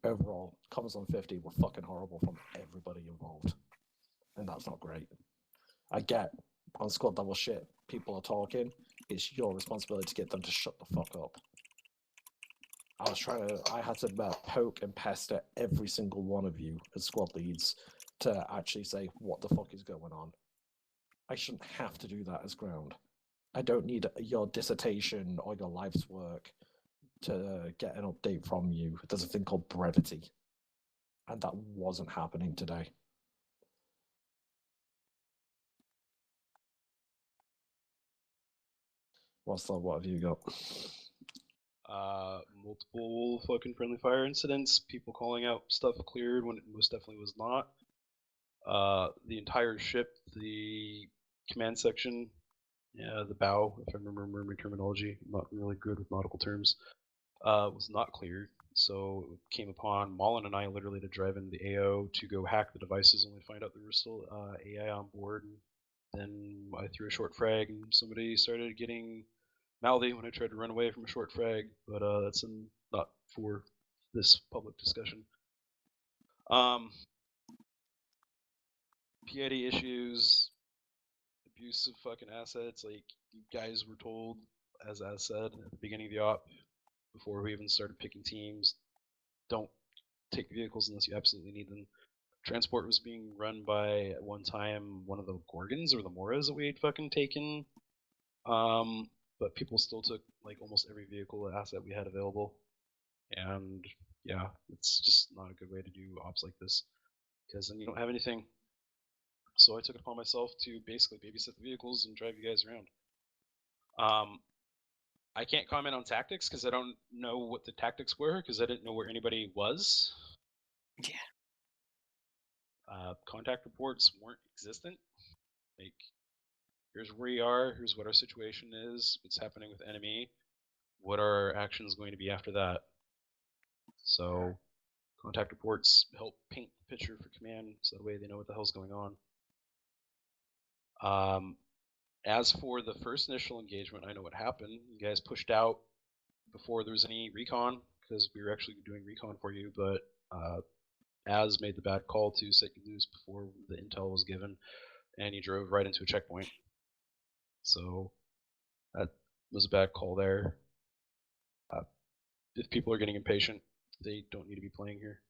R: Overall, comments on 50 were fucking horrible from everybody involved, and that's not great. I get on squad level shit, people are talking. It's your responsibility to get them to shut the fuck up. I had to poke and pester every single one of you as squad leads to actually say what the fuck is going on. I shouldn't have to do that as ground. I don't need your dissertation or your life's work to get an update from you. There's a thing called brevity, and that wasn't happening today. What have you got?
V: Multiple fucking friendly fire incidents, people calling out stuff cleared when it most definitely was not. The entire ship, the command section, the bow, if I remember mermaid terminology, I'm not really good with nautical terms, was not cleared. So it came upon Mullen and I literally to drive in the AO to go hack the devices, only to find out there was still AI on board. And then I threw a short frag and somebody started getting mouthy when I tried to run away from a short frag, but that's not for this public discussion. PID issues, abuse of fucking assets, like you guys were told, as I said at the beginning of the op, before we even started picking teams, don't take vehicles unless you absolutely need them. Transport was being run by, at one time, one of the Gorgons or the Moras that we had fucking taken. But people still took like almost every vehicle asset we had available. And yeah, it's just not a good way to do ops like this, because then you don't have anything. So I took it upon myself to basically babysit the vehicles and drive you guys around. I can't comment on tactics because I don't know what the tactics were, because I didn't know where anybody was.
B: Yeah.
V: Contact reports weren't existent. Like, here's where we are, here's what our situation is, what's happening with enemy, what are our actions going to be after that. So contact reports help paint the picture for command, so that way they know what the hell's going on. As for the first initial engagement, I know what happened. You guys pushed out before there was any recon, because we were actually doing recon for you, but Az made the bad call to set you loose before the intel was given, and he drove right into a checkpoint. So that was a bad call there. If people are getting impatient, they don't need to be playing here.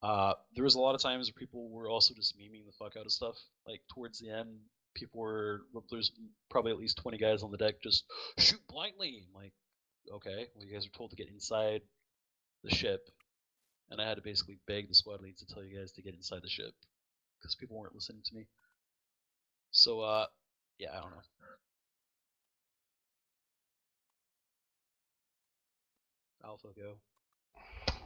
V: There was a lot of times where people were also just memeing the fuck out of stuff. Like towards the end, people were, there's probably at least 20 guys on the deck just shoot blindly. I'm like, okay, well you guys are told to get inside the ship, and I had to basically beg the squad leads to tell you guys to get inside the ship because people weren't listening to me. So yeah, I don't know. Alpha, go.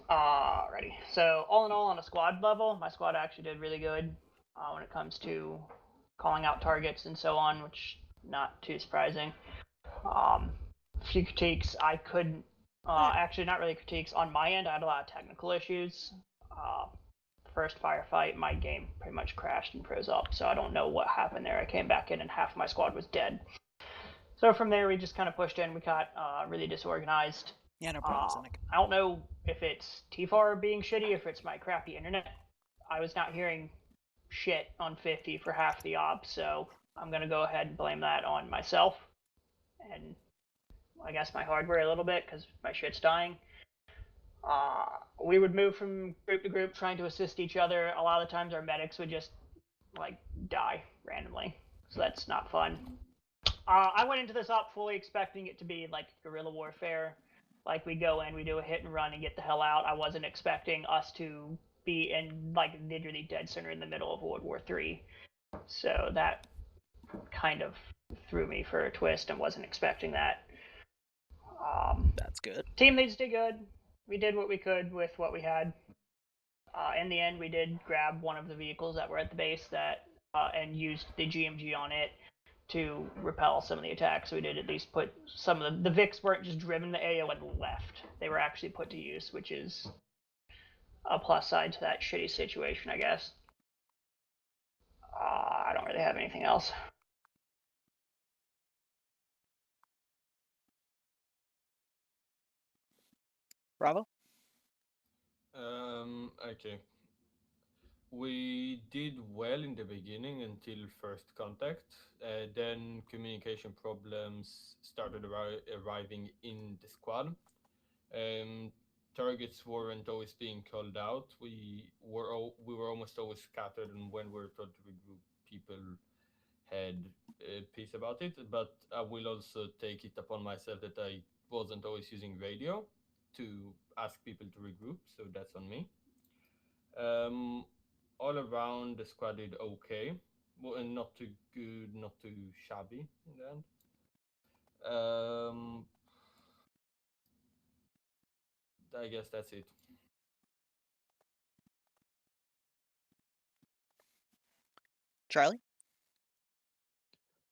A: Alrighty. So all in all, on a squad level, my squad actually did really good when it comes to calling out targets and so on, which not too surprising. A few critiques I couldn't. Actually, not really critiques on my end. I had a lot of technical issues. First firefight, my game pretty much crashed and froze up, so I don't know what happened there. I came back in and half my squad was dead. So from there, we just kind of pushed in. We got really disorganized.
B: Yeah, no problem,
A: I don't know if it's TFAR being shitty, if it's my crappy internet. I was not hearing shit on 50 for half the op, so I'm going to go ahead and blame that on myself. And I guess my hardware a little bit, because my shit's dying. We would move from group to group trying to assist each other. A lot of the times our medics would just, like, die randomly. So that's not fun. I went into this op fully expecting it to be like guerrilla warfare. Like we go in, we do a hit and run and get the hell out. I wasn't expecting us to be in like literally dead center in the middle of World War III. So that kind of threw me for a twist and wasn't expecting that.
B: That's good.
A: Team leads did good. We did what we could with what we had. In the end, we did grab one of the vehicles that were at the base that and used the GMG on it to repel some of the attacks. So we did at least put some of the Vics weren't just driven the AO and left. They were actually put to use, which is a plus side to that shitty situation, I guess. I don't really have anything else.
B: Bravo?
D: Okay. We did well in the beginning until first contact. Then communication problems started arriving in the squad. Targets weren't always being called out. We were almost always scattered, and when we were told to regroup, people had peace about it. But I will also take it upon myself that I wasn't always using radio to ask people to regroup, so that's on me. All around, the squad did okay. Well, and not too good, not too shabby in the end. I guess that's it.
B: Charlie?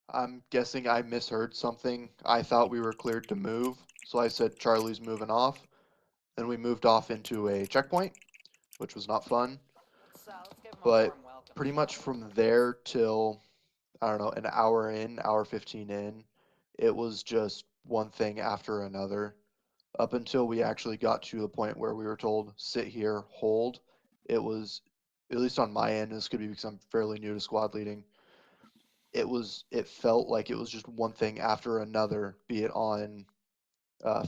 J: I'm guessing I misheard something. I thought we were cleared to move, so I said Charlie's moving off. Then we moved off into a checkpoint, which was not fun. But pretty much from there till, I don't know, an hour in, hour 15 in, it was just one thing after another. Up until we actually got to the point where we were told, sit here, hold, it was, at least on my end, this could be because I'm fairly new to squad leading, it felt like it was just one thing after another, be it on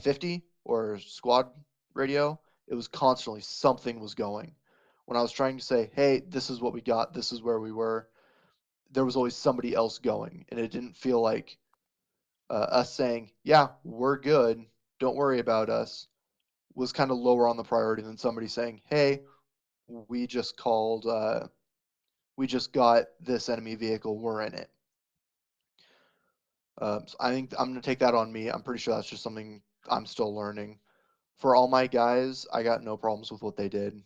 J: 50 or squad radio. It was constantly something was going. When I was trying to say, hey, this is what we got, this is where we were, there was always somebody else going, and it didn't feel like us saying, yeah, we're good, don't worry about us, was kind of lower on the priority than somebody saying, hey, we just called, we just got this enemy vehicle, we're in it. So I think I'm going to take that on me. I'm pretty sure that's just something I'm still learning. For all my guys, I got no problems with what they did.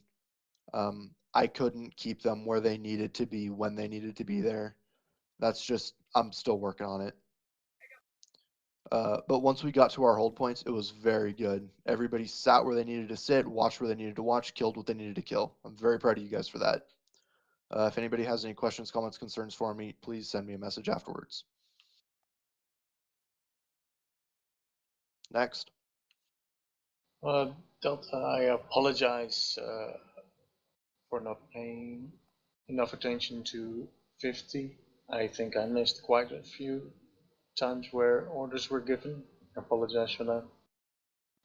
J: I couldn't keep them where they needed to be when they needed to be there. That's just, I'm still working on it. But once we got to our hold points, it was very good. Everybody sat where they needed to sit, watched where they needed to watch, killed what they needed to kill. I'm very proud of you guys for that. If anybody has any questions, comments, concerns for me, please send me a message afterwards. Next.
S: Delta, I apologize for not paying enough attention to 50. I think I missed quite a few times where orders were given. I apologize for that.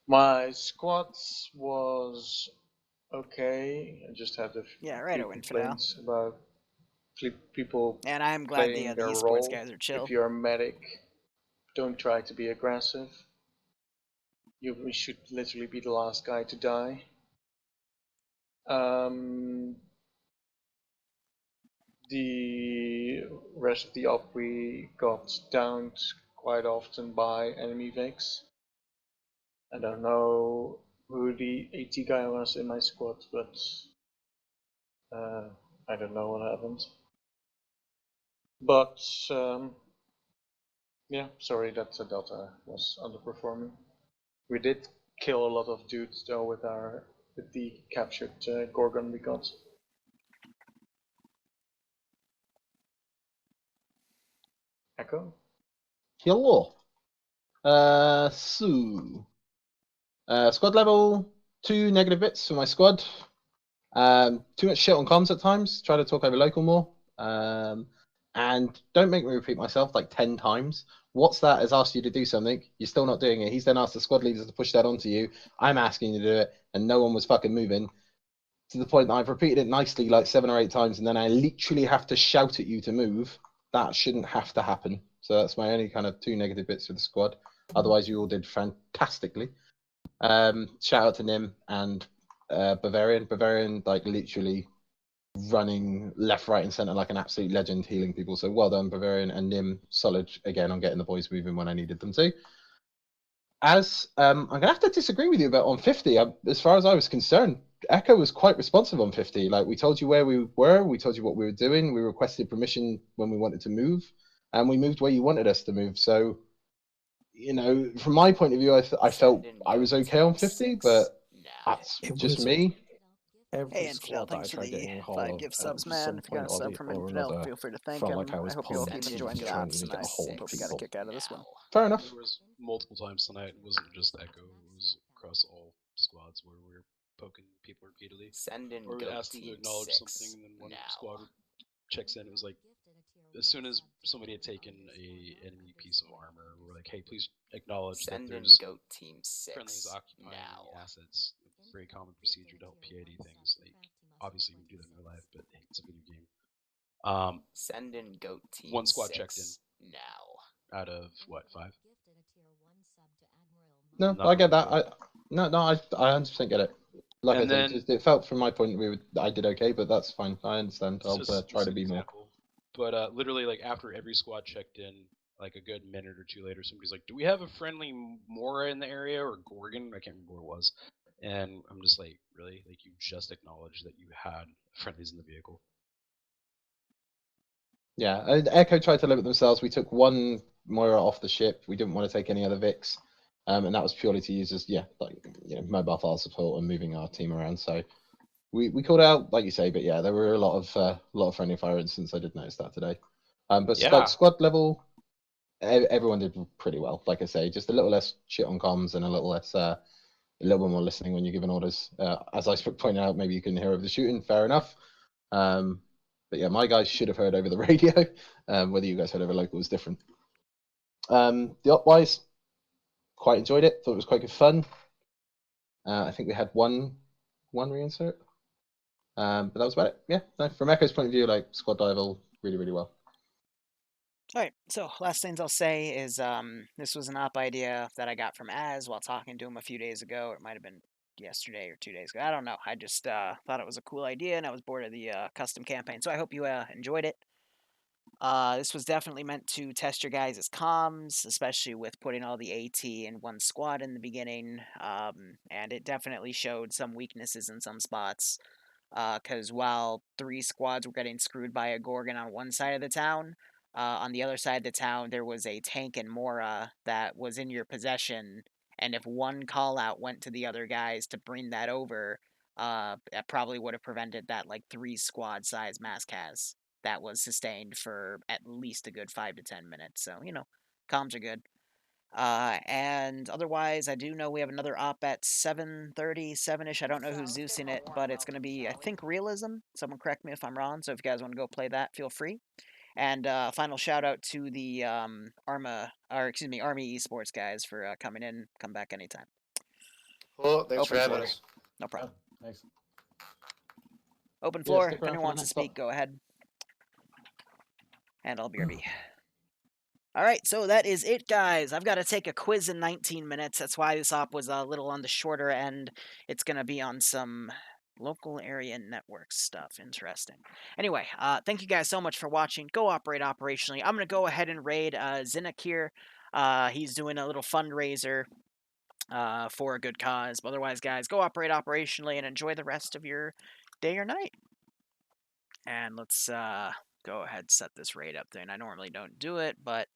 S: My squats was okay. I just had a few complaints about people
B: And I'm glad
S: playing
B: the
S: their
B: esports
S: role.
B: guys are chill.
S: If you're a medic, don't try to be aggressive. You should literally be the last guy to die. The rest of the op we got downed quite often by enemy Vex. I don't know who the AT guy was in my squad, but I don't know what happened. But yeah, sorry that Delta was underperforming. We did kill a lot of dudes though with the captured Gorgon we got. Echo?
E: Hello. Squad level, 2 negative bits for my squad. Too much shit on comms at times. Try to talk over local more. And don't make me repeat myself like 10 times. What's that has asked you to do something, you're still not doing it. He's then asked the squad leaders to push that onto you. I'm asking you to do it, and no one was fucking moving. To the point that I've repeated it nicely like 7 or 8 times, and then I literally have to shout at you to move. That shouldn't have to happen. So that's my only kind of 2 negative bits for the squad. Otherwise, you all did fantastically. Shout out to Nim and Bavarian. Bavarian, like, literally running left, right, and center like an absolute legend, healing people. So well done, Bavarian, and Nim, solid again on getting the boys moving when I needed them to. As I'm gonna have to disagree with you about on 50. As far as I was concerned, Echo was quite responsive on 50. Like, we told you where we were, we told you what we were doing, we requested permission when we wanted to move, and we moved where you wanted us to move. So, you know, from my point of view, I felt I was okay on 50, but that's just me.
R: Every
B: Hey,
R: squad that I
B: thanks for
R: tried
B: the
R: getting a hold
B: 5
R: of
B: gift
R: at
B: subs,
R: some
B: man. If you got a
R: point
B: sub from
R: or
B: Infidel,
R: another,
B: feel free to thank
R: felt
B: him.
R: like I was
B: I hope you all
R: pwned
B: keep
R: to
B: enjoying the
R: try and
B: ops
R: even get a
B: tonight.
R: hold of
B: Hope you got a
R: people.
B: kick out of this one.
E: Fair enough.
V: There was multiple times tonight. It wasn't just Echo. It was across all squads where we were poking people repeatedly.
B: Send in
V: or we
B: goat
V: asked them to
B: team
V: acknowledge
B: 6
V: something, and then one
B: now.
V: squad checks in. It was like, as soon as somebody had taken a enemy piece of armor, we're like, hey, please acknowledge
B: Send
V: that
B: in
V: there's
B: goat team 6
V: friendlies occupying
B: now.
V: enemy assets. Very common procedure to help PID things. Like, obviously you would do that in real life, but hey, it's a video game.
B: Send in goat team
V: one squad
B: 6
V: checked in
B: now.
V: out of what, 5?
E: No,
V: Not
E: I get
V: really,
E: that. I 100% get it. Like
V: And
E: I said, it felt from my point of view I did okay, but that's fine. I understand. I'll try to be more.
V: But literally, like, after every squad checked in, like a good minute or two later, somebody's like, "Do we have a friendly Mora in the area or Gorgon?" I can't remember what it was. And I'm just like, really? Like, you just acknowledged that you had friendlies in the vehicle.
E: Yeah, and Echo tried to limit themselves. We took one Moira off the ship. We didn't want to take any other Vics, and that was purely to use as mobile file support and moving our team around. So we called out, like you say, but yeah, there were a lot of friendly fire incidents. I did notice that today. But
V: Yeah.
E: like squad level, everyone did pretty well. Like I say, just a little less shit on comms and a little less, a little bit more listening when you're giving orders. As I pointed out, maybe you couldn't hear over the shooting. Fair enough. But yeah, my guys should have heard over the radio. Whether you guys heard over local is different. The op-wise, quite enjoyed it. Thought it was quite good fun. I think we had one reinsert. But that was about it. Yeah, no, from Echo's point of view, like squad level, really, really well.
B: Alright, so last things I'll say is this was an op idea that I got from Az while talking to him a few days ago, or it might have been yesterday or 2 days ago. I don't know. I just thought it was a cool idea, and I was bored of the custom campaign, so I hope you enjoyed it. This was definitely meant to test your guys' comms, especially with putting all the AT in one squad in the beginning, and it definitely showed some weaknesses in some spots, because while 3 squads were getting screwed by a Gorgon on one side of the town, on the other side of the town there was a tank and Mora that was in your possession, and if one call out went to the other guys to bring that over, that probably would have prevented that like 3 squad size mass cas that was sustained for at least a good 5 to 10 minutes. So, comms are good. And otherwise, I do know we have another op at 7:30, 7-ish. I don't know who's Zeusing it, but it's going to be, I think, Realism. Someone correct me if I'm wrong. So if you guys want to go play that, feel free. And final shout out to the Army Esports guys for coming in. Come back anytime.
N: Well, thanks for
B: Open
N: having
B: floor.
N: us.
B: No problem.
E: Thanks.
B: Open
E: Yeah,
B: floor.
E: stick
B: If
E: around
B: anyone
E: for the
B: wants to
E: next
B: speak,
E: op.
B: go ahead. And I'll BRB. All right, so that is it, guys. I've got to take a quiz in 19 minutes. That's why this op was a little on the shorter end. It's going to be on some local area network stuff. Interesting. Anyway, thank you guys so much for watching. Go operate operationally. I'm going to go ahead and raid Zinnik here. He's doing a little fundraiser for a good cause. But otherwise, guys, go operate operationally and enjoy the rest of your day or night. And let's go ahead and set this raid up there. And I normally don't do it, but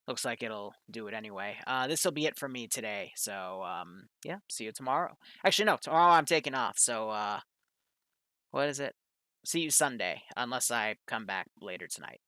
B: looks like it'll do it anyway. This will be it from me today. So, yeah, see you tomorrow. Actually, no, tomorrow I'm taking off. So, what is it? See you Sunday, unless I come back later tonight.